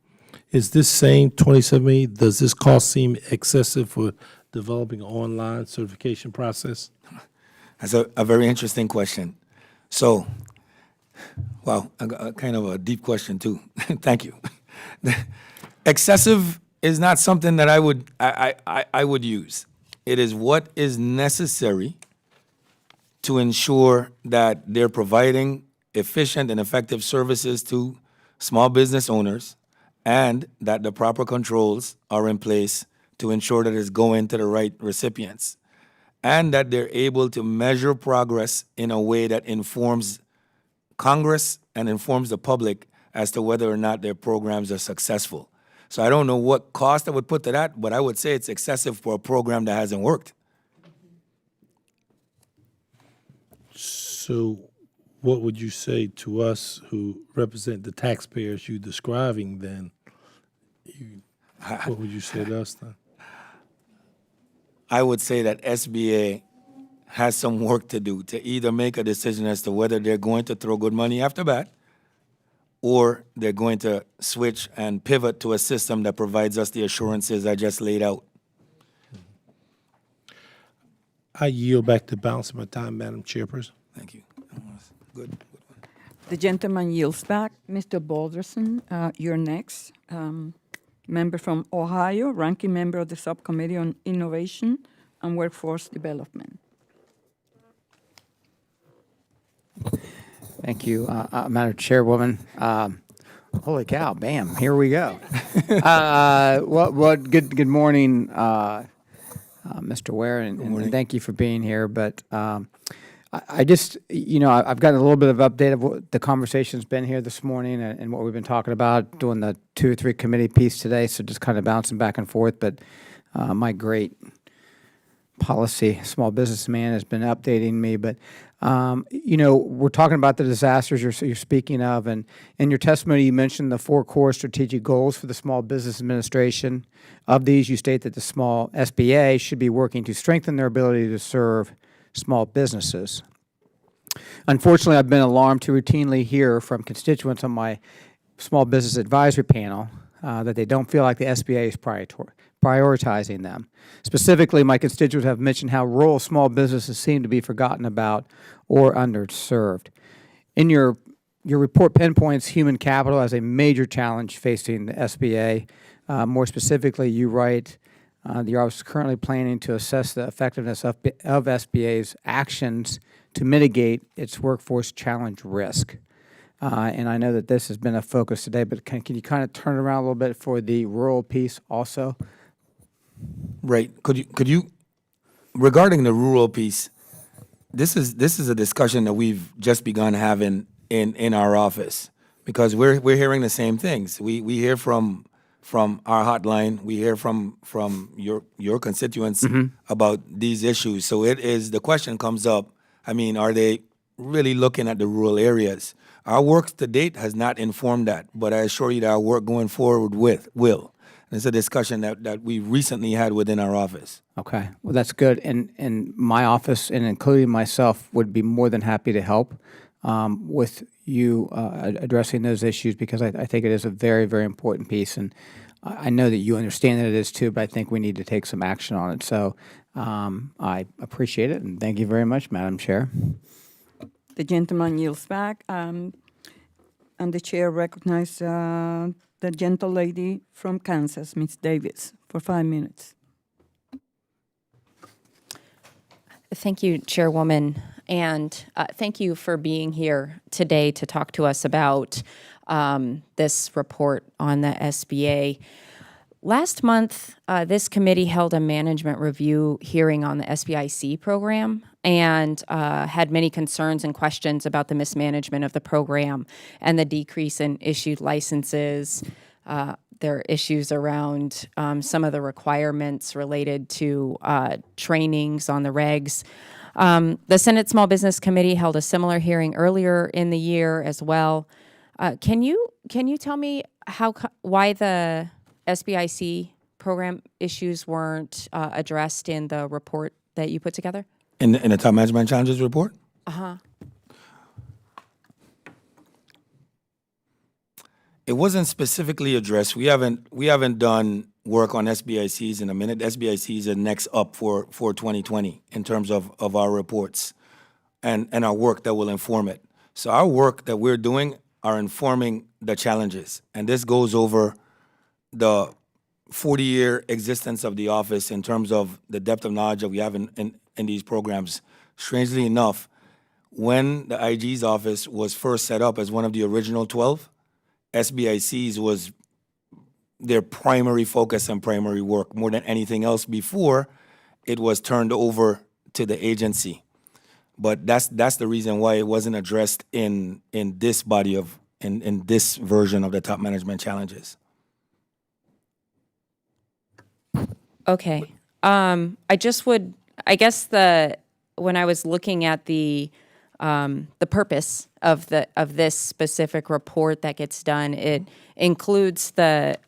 Is this same $27 million, does this cost seem excessive for developing an online certification process? That's a very interesting question. So, wow, kind of a deep question too. Thank you. Excessive is not something that I would use. It is what is necessary to ensure that they're providing efficient and effective services to small business owners, and that the proper controls are in place to ensure that it's going to the right recipients, and that they're able to measure progress in a way that informs Congress and informs the public as to whether or not their programs are successful. So I don't know what cost I would put to that, but I would say it's excessive for a program that hasn't worked. So what would you say to us who represent the taxpayers you're describing then? What would you say to us then? I would say that SBA has some work to do to either make a decision as to whether they're going to throw good money after bad, or they're going to switch and pivot to a system that provides us the assurances I just laid out. I yield back the balance of my time, Madam Chairperson. Thank you. Good. The gentleman yields back. Mr. Balderson, you're next. Member from Ohio, ranking member of the Subcommittee on Innovation and Workforce Development. Thank you, Madam Chairwoman. Holy cow, bam, here we go. Good morning, Mr. Ware, and thank you for being here. But I just, I've gotten a little bit of update of what the conversation's been here this morning and what we've been talking about, doing the 2 or 3 committee piece today, so just kind of bouncing back and forth. But my great policy small business man has been updating me. But, we're talking about the disasters you're speaking of. And in your testimony, you mentioned the 4 core strategic goals for the Small Business Administration. Of these, you state that the small SBA should be working to strengthen their ability to serve small businesses. Unfortunately, I've been alarmed to routinely hear from constituents on my small business advisory panel that they don't feel like the SBA is prioritizing them. Specifically, my constituents have mentioned how rural small businesses seem to be forgotten about or underserved. In your report pinpoints human capital as a major challenge facing the SBA. More specifically, you write, the office is currently planning to assess the effectiveness of SBA's actions to mitigate its workforce challenge risk. And I know that this has been a focus today, but can you kind of turn it around a little bit for the rural piece also? Right. Could you, regarding the rural piece, this is a discussion that we've just begun having in our office, because we're hearing the same things. We hear from our hotline, we hear from your constituents about these issues. So the question comes up, I mean, are they really looking at the rural areas? Our work to date has not informed that, but I assure you that our work going forward will. And it's a discussion that we recently had within our office. Okay, well, that's good. And my office, and including myself, would be more than happy to help with you addressing those issues, because I think it is a very, very important piece. And I know that you understand that it is too, but I think we need to take some action on it. So I appreciate it, and thank you very much, Madam Chair. The gentleman yields back, and the chair recognizes the gentle lady from Kansas, Ms. Davis, for 5 minutes. Thank you, Chairwoman, and thank you for being here today to talk to us about this report on the SBA. Last month, this committee held a management review hearing on the SBIC program and had many concerns and questions about the mismanagement of the program and the decrease in issued licenses. There are issues around some of the requirements related to trainings on the regs. The Senate Small Business Committee held a similar hearing earlier in the year as well. Can you tell me why the SBIC program issues weren't addressed in the report that you put together? In the Top Management Challenges report? Uh-huh. It wasn't specifically addressed. We haven't done work on SBICs in a minute. SBICs are next up for 2020 in terms of our reports and our work that will inform it. So our work that we're doing are informing the challenges. And this goes over the 40-year existence of the office in terms of the depth of knowledge that we have in these programs. Strangely enough, when the IG's office was first set up as one of the original 12, SBICs was their primary focus and primary work more than anything else before it was turned over to the agency. But that's the reason why it wasn't addressed in this body of in this version of the Top Management Challenges. Okay. I guess when I was looking at the purpose of this specific report that gets done, it includes that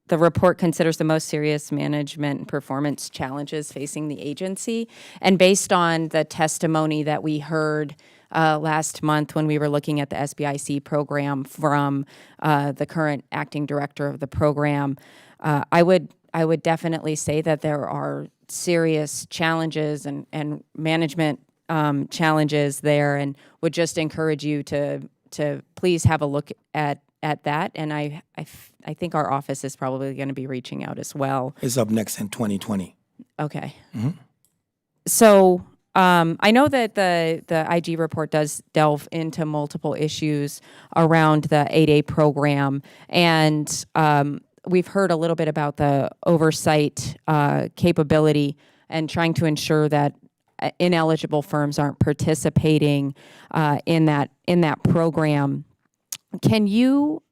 the report considers the most serious management and performance challenges facing the agency. And based on the testimony that we heard last month when we were looking at the SBIC program from the current acting director of the program, I would definitely say that there are serious challenges and management challenges there, and would just encourage you to please have a look at that. And I think our office is probably going to be reaching out as well. It's up next in 2020. Okay. Mm-hmm. So I know that the IG report does delve into multiple issues around the 8A program, and we've heard a little bit about the oversight capability and trying to ensure that ineligible firms aren't participating in that program. Can you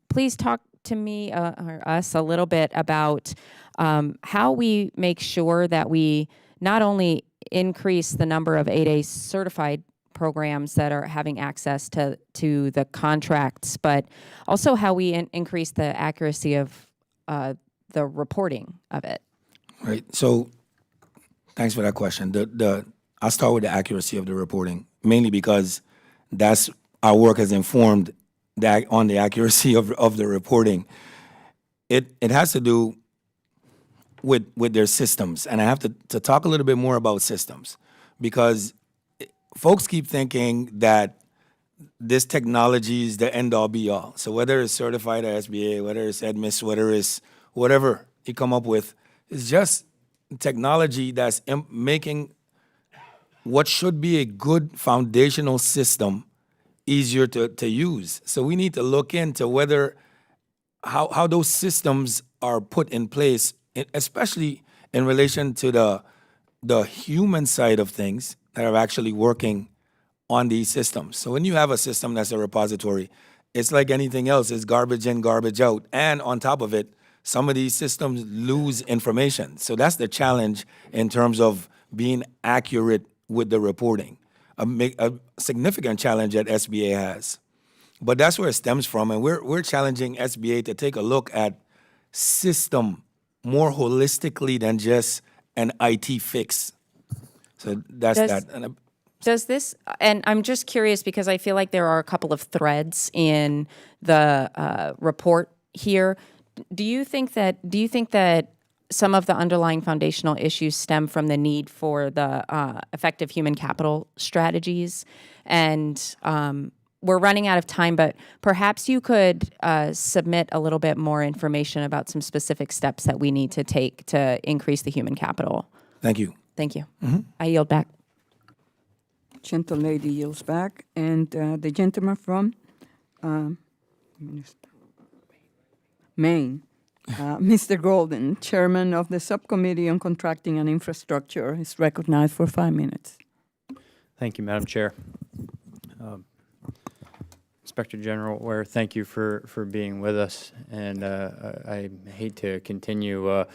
please talk to me or us a little bit about how we make sure that we not only increase the number of 8A certified programs that are having access to the contracts, but also how we increase the accuracy of the reporting of it? Right. So, thanks for that question. I'll start with the accuracy of the reporting, mainly because that's our work has informed that on the accuracy of the reporting. It has to do with their systems, and I have to talk a little bit more about systems, because folks keep thinking that this technology is the end all be all. So whether it's certified or SBA, whether it's EDMIS, whether it's whatever you come up with, it's just technology that's making what should be a good foundational system easier to use. So we need to look into whether how those systems are put in place, especially in relation to the human side of things that are actually working on these systems. So when you have a system that's a repository, it's like anything else, it's garbage in, garbage out. And on top of it, some of these systems lose information. So that's the challenge in terms of being accurate with the reporting. A significant challenge that SBA has. But that's where it stems from, and we're challenging SBA to take a look at system more holistically than just an IT fix. So that's that. And Does this, and I'm just curious because I feel like there are a couple of threads in the report here. Do you think that some of the underlying foundational issues stem from the need for the effective human capital strategies? And we're running out of time, but perhaps you could submit a little bit more information about some specific steps that we need to take to increase the human capital. thank you. Thank you. I yield back. Gentle lady yields back. And the gentleman from Maine, Mr. Golden, Chairman of the Subcommittee on Contracting and Infrastructure, is recognized for 5 minutes. Thank you, Madam Chair. Inspector General Ware, thank you for being with us, and I hate to continue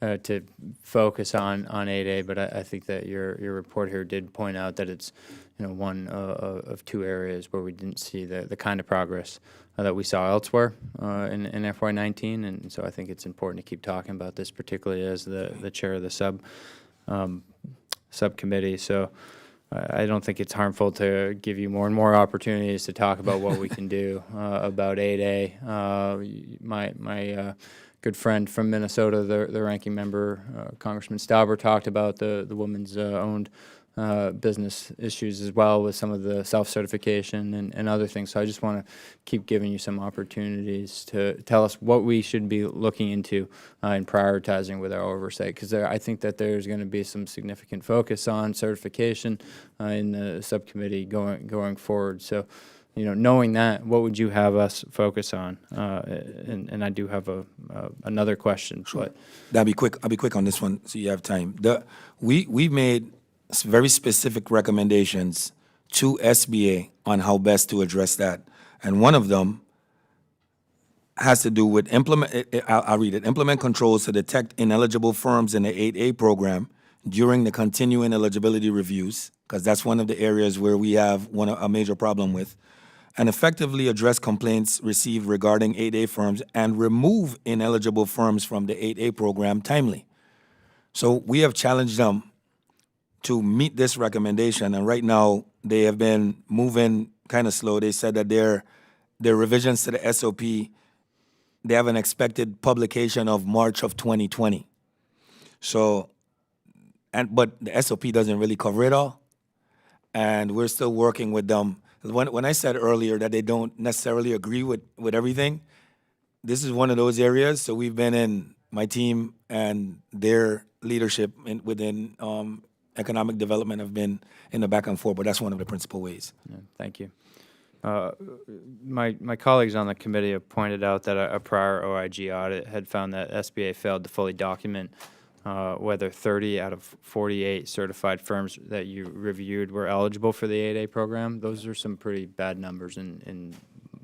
to focus on 8A, but I think that your report here did point out that it's one of two areas where we didn't see the kind of progress that we saw elsewhere in FY19, and so I think it's important to keep talking about this, particularly as the chair of the subcommittee. So I don't think it's harmful to give you more and more opportunities to talk about what we can do about 8A. My good friend from Minnesota, the ranking member, Congressman Stauber, talked about the women's owned business issues as well with some of the self-certification and other things. So I just want to keep giving you some opportunities to tell us what we should be looking into and prioritizing with our oversight, because I think that there's going to be some significant focus on certification in the subcommittee going forward. So, knowing that, what would you have us focus on? And I do have another question. Sure. But I'll be quick on this one so you have time. We've made very specific recommendations to SBA on how best to address that. And one of them has to do with I'll read it. Implement controls to detect ineligible firms in the 8A program during the continuing eligibility reviews, because that's one of the areas where we have a major problem with, and effectively address complaints received regarding 8A firms and remove ineligible firms from the 8A program timely. So we have challenged them to meet this recommendation, and right now they have been moving kind of slow. They said that their revisions to the SOP, they have an expected publication of March of 2020. So, but the SOP doesn't really cover it all, and we're still working with them. When I said earlier that they don't necessarily agree with everything, this is one of those areas. So we've been in, my team and their leadership within economic development have been in the back and forth, but that's one of the principal ways. yeah, thank you. My colleagues on the committee have pointed out that a prior OIG audit had found that SBA failed to fully document whether 30 out of 48 certified firms that you reviewed were eligible for the 8A program. Those are some pretty bad numbers in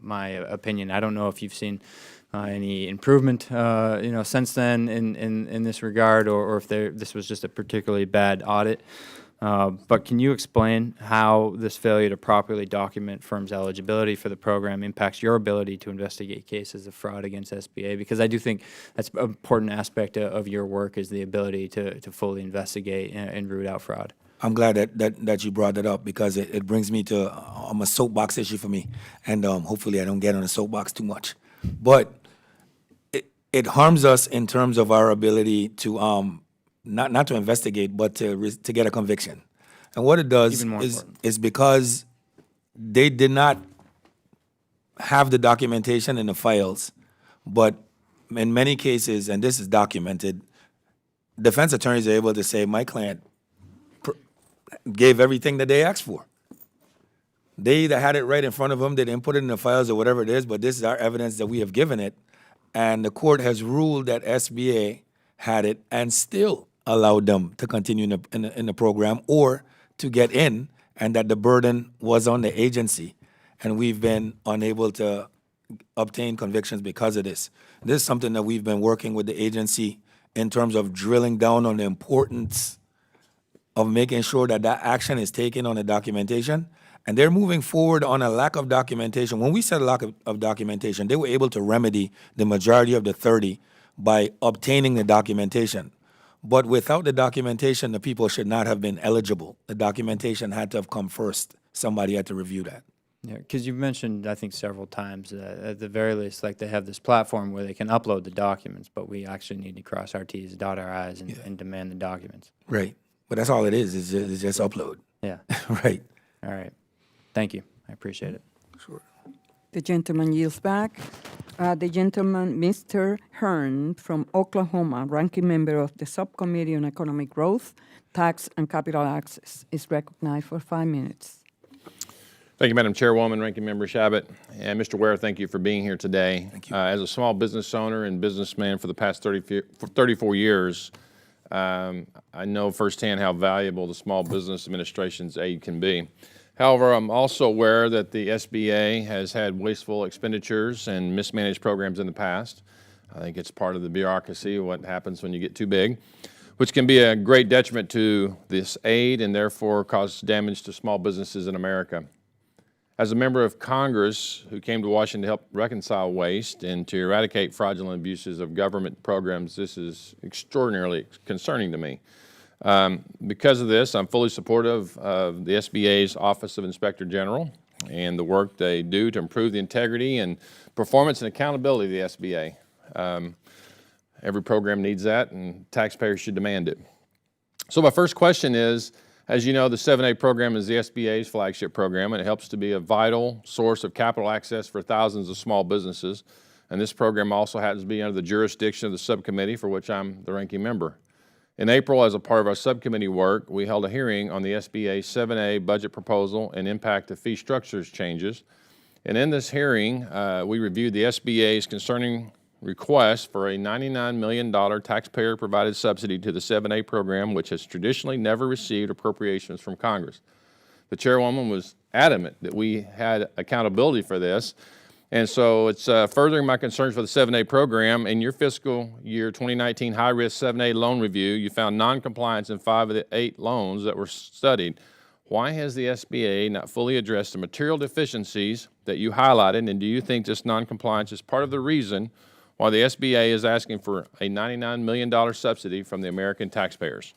my opinion. I don't know if you've seen any improvement, since then in this regard, or if this was just a particularly bad audit. But can you explain how this failure to properly document firms' eligibility for the program impacts your ability to investigate cases of fraud against SBA? Because I do think that's an important aspect of your work, is the ability to fully investigate and root out fraud. I'm glad that you brought that up, because it brings me to a soapbox issue for me, and hopefully I don't get on a soapbox too much. But it harms us in terms of our ability to not to investigate, but to get a conviction. And what it does Even more important. is because they did not have the documentation in the files, but in many cases, and this is documented, defense attorneys are able to say, my client gave everything that they asked for. They either had it right in front of them, they didn't put it in the files or whatever it is, but this is our evidence that we have given it. And the court has ruled that SBA had it and still allowed them to continue in the program or to get in, and that the burden was on the agency. And we've been unable to obtain convictions because of this. This is something that we've been working with the agency in terms of drilling down on the importance of making sure that action is taken on the documentation. And they're moving forward on a lack of documentation. When we said a lack of documentation, they were able to remedy the majority of the 30 by obtaining the documentation. But without the documentation, the people should not have been eligible. The documentation had to have come first. Somebody had to review that. Yeah, because you've mentioned, I think, several times, at the very least, like, they have this platform where they can upload the documents, but we actually need to cross our T's, dot our I's, and demand the documents. Right. But that's all it is. It's just upload. Yeah. Right. All right. Thank you. I appreciate it. Sure. The gentleman yields back. The gentleman, Mr. Hearn from Oklahoma, ranking member of the Subcommittee on Economic Growth, Tax and Capital Access, is recognized for 5 minutes. Thank you, Madam Chairwoman, Ranking Member Shabbat. And Mr. Ware, thank you for being here today. Thank you. As a small business owner and businessman for the past 34 years, I know firsthand how valuable the Small Business Administration's aid can be. However, I'm also aware that the SBA has had wasteful expenditures and mismanaged programs in the past. I think it's part of the bureaucracy, what happens when you get too big, which can be a great detriment to this aid and therefore cause damage to small businesses in America. As a member of Congress who came to Washington to help reconcile waste and to eradicate fraudulent abuses of government programs, this is extraordinarily concerning to me. Because of this, I'm fully supportive of the SBA's Office of Inspector General and the work they do to improve the integrity and performance and accountability of the SBA. Every program needs that, and taxpayers should demand it. So my first question is, as you know, the 7A program is the SBA's flagship program, and it helps to be a vital source of capital access for thousands of small businesses. And this program also happens to be under the jurisdiction of the subcommittee, for which I'm the ranking member. In April, as a part of our subcommittee work, we held a hearing on the SBA 7A budget proposal and impact of fee structures changes. And in this hearing, we reviewed the SBA's concerning request for a $99 million taxpayer-provided subsidy to the 7A program, which has traditionally never received appropriations from Congress. The chairwoman was adamant that we had accountability for this, and so it's furthering my concerns for the 7A program. In your fiscal year 2019 high-risk 7A loan review, you found noncompliance in 5 of the 8 loans that were studied. Why has the SBA not fully addressed the material deficiencies that you highlighted, and do you think this noncompliance is part of the reason why the SBA is asking for a $99 million subsidy from the American taxpayers?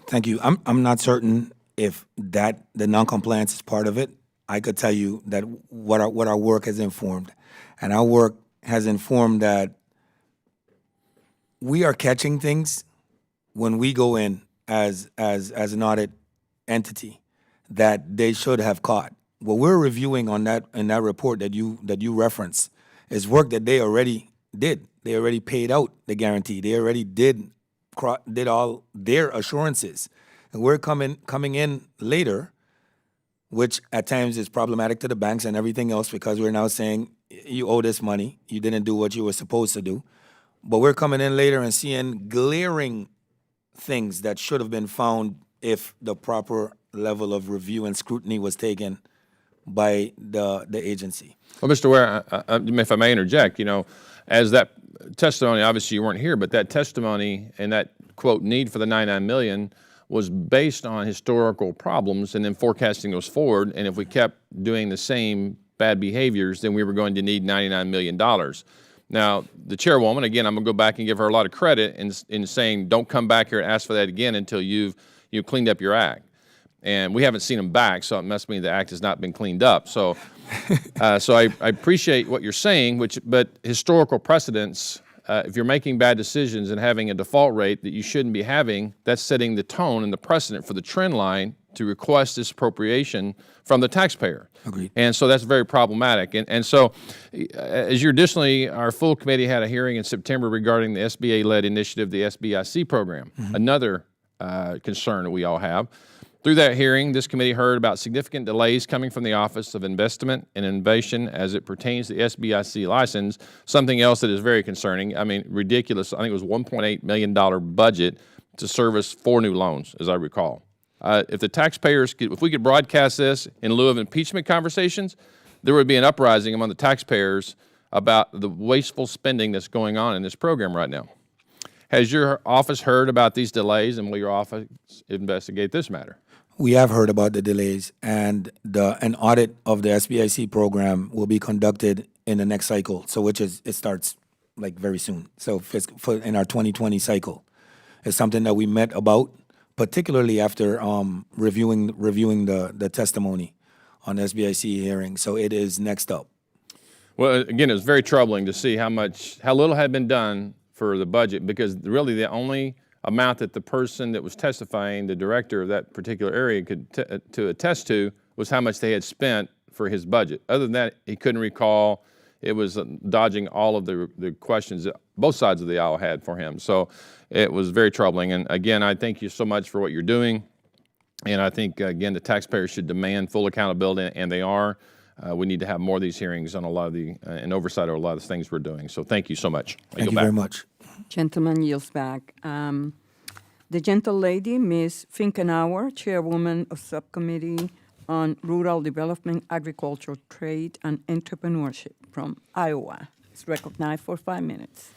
Thank you. I'm not certain if the noncompliance is part of it. I could tell you that what our work has informed, and our work has informed that we are catching things when we go in as an audit entity that they should have caught. What we're reviewing on that in that report that you reference is work that they already did. They already paid out the guarantee. They already did all their assurances, and we're coming in later, which at times is problematic to the banks and everything else, because we're now saying you owe this money, you didn't do what you were supposed to do. but we're coming in later and seeing glaring things that should have been found if the proper level of review and scrutiny was taken by the agency. Well, Mr. Ware, if I may interject, as that testimony, obviously you weren't here, but that testimony and that, quote, need for the 99 million was based on historical problems and then forecasting those forward. And if we kept doing the same bad behaviors, then we were going to need $99 million. Now, the chairwoman, again, I'm going to go back and give her a lot of credit in saying, don't come back here and ask for that again until you've cleaned up your act. And we haven't seen them back, so it must mean the act has not been cleaned up. So, so I appreciate what you're saying, but historical precedents, if you're making bad decisions and having a default rate that you shouldn't be having, that's setting the tone and the precedent for the trend line to request this appropriation from the taxpayer. Agreed. And so that's very problematic. And so, as you additionally, our full committee had a hearing in September regarding the SBA-led initiative, the SBIC program, another concern that we all have. Through that hearing, this committee heard about significant delays coming from the Office of Investment and Innovation as it pertains to the SBIC license, something else that is very concerning. I mean, ridiculous. I think it was $1.8 million budget to service 4 new loans, as I recall. If the taxpayers if we could broadcast this in lieu of impeachment conversations, there would be an uprising among the taxpayers about the wasteful spending that's going on in this program right now. Has your office heard about these delays, and will your office investigate this matter? We have heard about the delays, and an audit of the SBIC program will be conducted in the next cycle. So, it starts like very soon. So, in our 2020 cycle, it's something that we met about, particularly after reviewing the testimony on SBIC hearing. So, it is next up. Well, again, it was very troubling to see how little had been done for the budget, because really the only amount that the person that was testifying, the director of that particular area, could to attest to was how much they had spent for his budget. Other than that, he couldn't recall. It was dodging all of the questions that both sides of the aisle had for him. So it was very troubling. And again, I thank you so much for what you're doing. And I think, again, the taxpayers should demand full accountability, and they are. We need to have more of these hearings on a lot of and oversight of a lot of the things we're doing. So thank you so much. Thank you very much. Gentleman yields back. The gentle lady, Ms. Finkenauer, Chairwoman of Subcommittee on Rural Development, Agriculture, Trade, and Entrepreneurship from Iowa, is recognized for 5 minutes.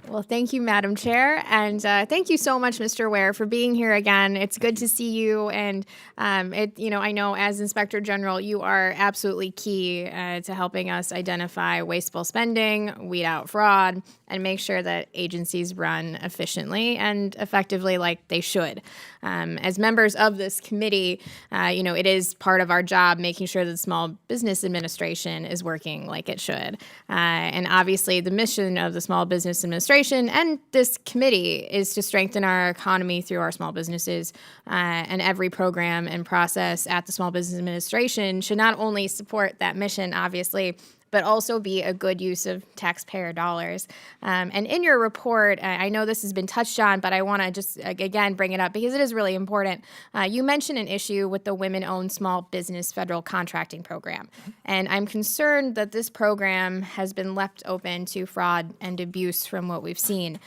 Well, thank you, Madam Chair, and thank you so much, Mr. Ware, for being here again. It's good to see you, and I know as Inspector General, you are absolutely key to helping us identify wasteful spending, weed out fraud, and make sure that agencies run efficiently and effectively like they should. As members of this committee, it is part of our job making sure that the Small Business Administration is working like it should. And obviously, the mission of the Small Business Administration and this committee is to strengthen our economy through our small businesses. And every program and process at the Small Business Administration should not only support that mission, obviously, but also be a good use of taxpayer dollars. And in your report, I know this has been touched on, but I want to just, again, bring it up because it is really important. You mentioned an issue with the Women-Owned Small Business Federal Contracting Program. And I'm concerned that this program has been left open to fraud and abuse from what we've seen.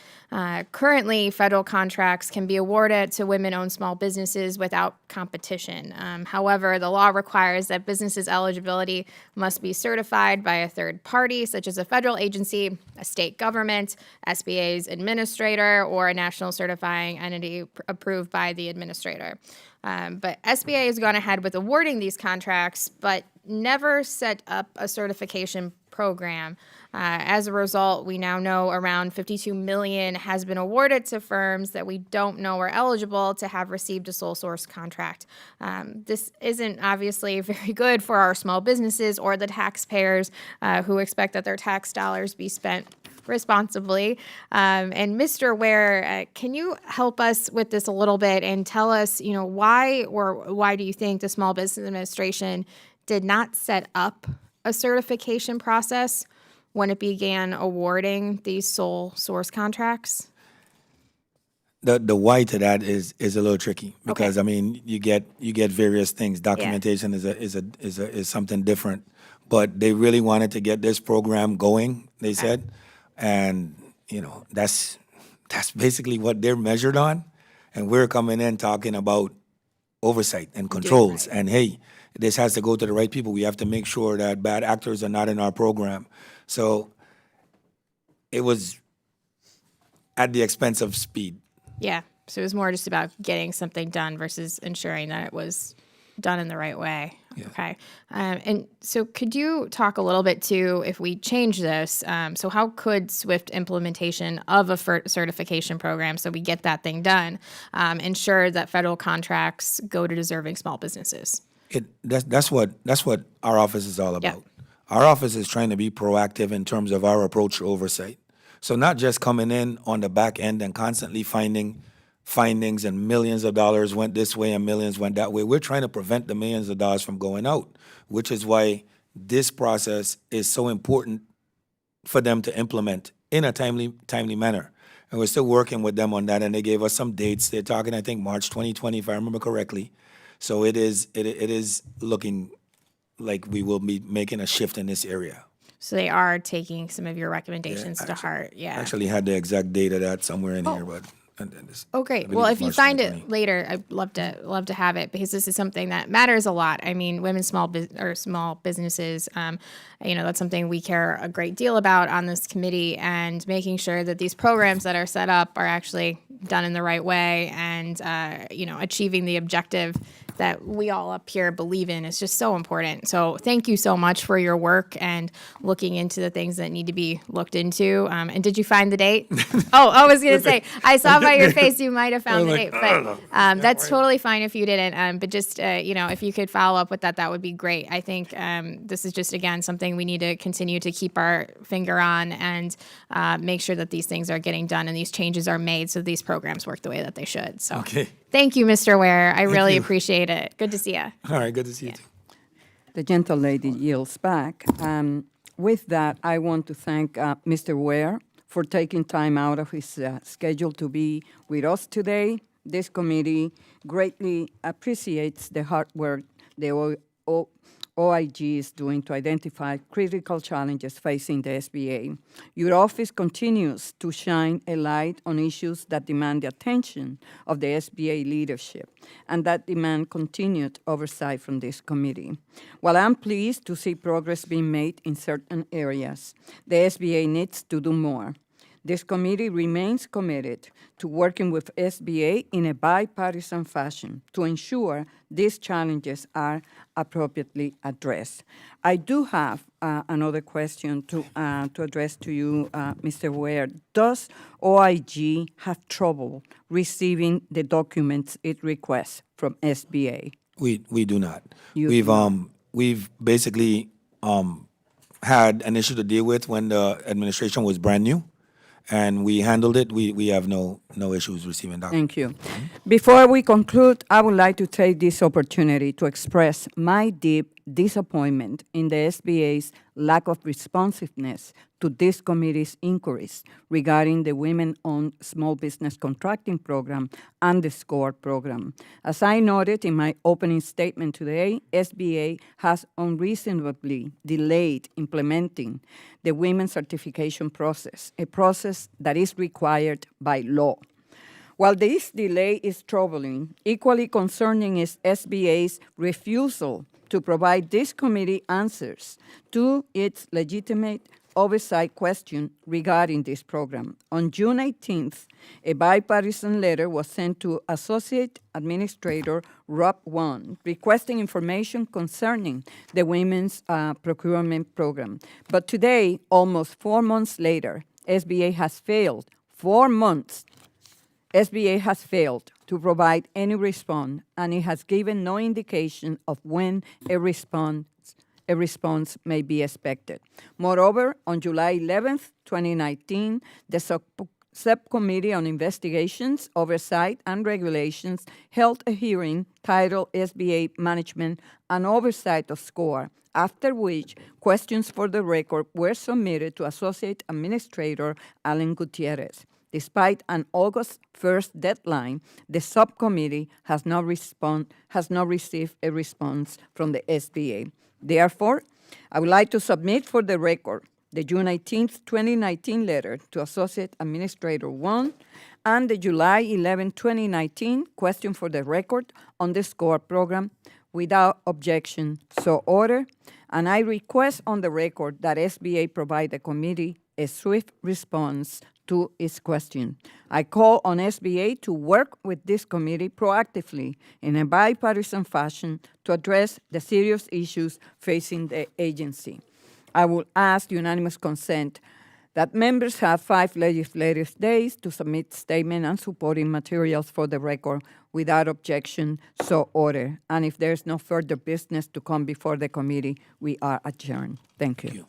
Currently, federal contracts can be awarded to women-owned small businesses without competition. However, the law requires that businesses' eligibility must be certified by a third party, such as a federal agency, a state government, SBA's administrator, or a national certifying entity approved by the administrator. But SBA has gone ahead with awarding these contracts, but never set up a certification program. As a result, we now know around $52 million has been awarded to firms that we don't know are eligible to have received a sole source contract. This isn't obviously very good for our small businesses or the taxpayers who expect that their tax dollars be spent responsibly. And Mr. Ware, can you help us with this a little bit and tell us, why do you think the Small Business Administration did not set up a certification process when it began awarding these sole source contracts? The why to that is a little tricky because you get various things. Documentation is something different, but they really wanted to get this program going. They said, and that's basically what they're measured on, and we're coming in talking about oversight and controls. And hey, this has to go to the right people. We have to make sure that bad actors are not in our program. So it was at the expense of speed. Yeah. So it was more just about getting something done versus ensuring that it was done in the right way. Okay. And so could you talk a little bit too, if we change this, so how could swift implementation of a certification program, so we get that thing done, ensure that federal contracts go to deserving small businesses? That's what our office is all about. Our office is trying to be proactive in terms of our approach to oversight. So not just coming in on the back end and constantly finding findings and millions of dollars went this way and millions went that way. We're trying to prevent the millions of dollars from going out, which is why this process is so important for them to implement in a timely manner. And we're still working with them on that, and they gave us some dates. They're talking, I think, March 2020, if I remember correctly. So it is looking like we will be making a shift in this area. So they are taking some of your recommendations to heart. Yeah. I actually had the exact date of that somewhere in here, but. Oh, great. Well, if you find it later, I'd love to have it, because this is something that matters a lot. I mean, women's small businesses, that's something we care a great deal about on this committee, and making sure that these programs that are set up are actually done in the right way, and achieving the objective that we all up here believe in is just so important. So thank you so much for your work and looking into the things that need to be looked into. And did you find the date? I was going to say, I saw by your face you might have found the date, but that's totally fine if you didn't. But just, if you could follow up with that would be great. I think this is just, again, something we need to continue to keep our finger on, and make sure that these things are getting done and these changes are made so these programs work the way that they should. So thank you, Mr. Ware. I really appreciate it. Good to see you. All right, good to see you too. The gentle lady yields back. With that, I want to thank Mr. Ware for taking time out of his schedule to be with us today. This committee greatly appreciates the hard work the OIG is doing to identify critical challenges facing the SBA. Your office continues to shine a light on issues that demand the attention of the SBA leadership, and that demand continued oversight from this committee. While I'm pleased to see progress being made in certain areas, the SBA needs to do more. This committee remains committed to working with SBA in a bipartisan fashion to ensure these challenges are appropriately addressed. I do have another question to address to you, Mr. Ware. Does OIG have trouble receiving the documents it requests from SBA? We do not. We've basically had an issue to deal with when the administration was brand new, and we handled it. We have no issues receiving documents. Thank you. Before we conclude, I would like to take this opportunity to express my deep disappointment in the SBA's lack of responsiveness to this committee's inquiries regarding the Women-Owned Small Business Contracting Program and the SCORE program. As I noted in my opening statement today, SBA has unreasonably delayed implementing the women's certification process, a process that is required by law. While this delay is troubling, equally concerning is SBA's refusal to provide this committee answers to its legitimate oversight question regarding this program. On June 18th, a bipartisan letter was sent to Associate Administrator Rob Wan requesting information concerning the Women's Procurement Program. But today, almost 4 months later, SBA has failed. 4 months. SBA has failed to provide any response, and it has given no indication of when a response may be expected. Moreover, on July 11th, 2019, the Subcommittee on Investigations, Oversight, and Regulations held a hearing titled SBA Management and Oversight of SCORE, after which questions for the record were submitted to Associate Administrator Alan Gutierrez. Despite an August 1st deadline, the subcommittee has not received a response from the SBA. Therefore, I would like to submit for the record the June 18th, 2019 letter to Associate Administrator 1, and the July 11, 2019 question for the record on the SCORE program without objection, so order. And I request on the record that SBA provide the committee a swift response to its question. I call on SBA to work with this committee proactively in a bipartisan fashion to address the serious issues facing the agency. I will ask unanimous consent that members have 5 legislative days to submit statement and supporting materials for the record without objection, so order. And if there's no further business to come before the committee, we are adjourned. Thank you.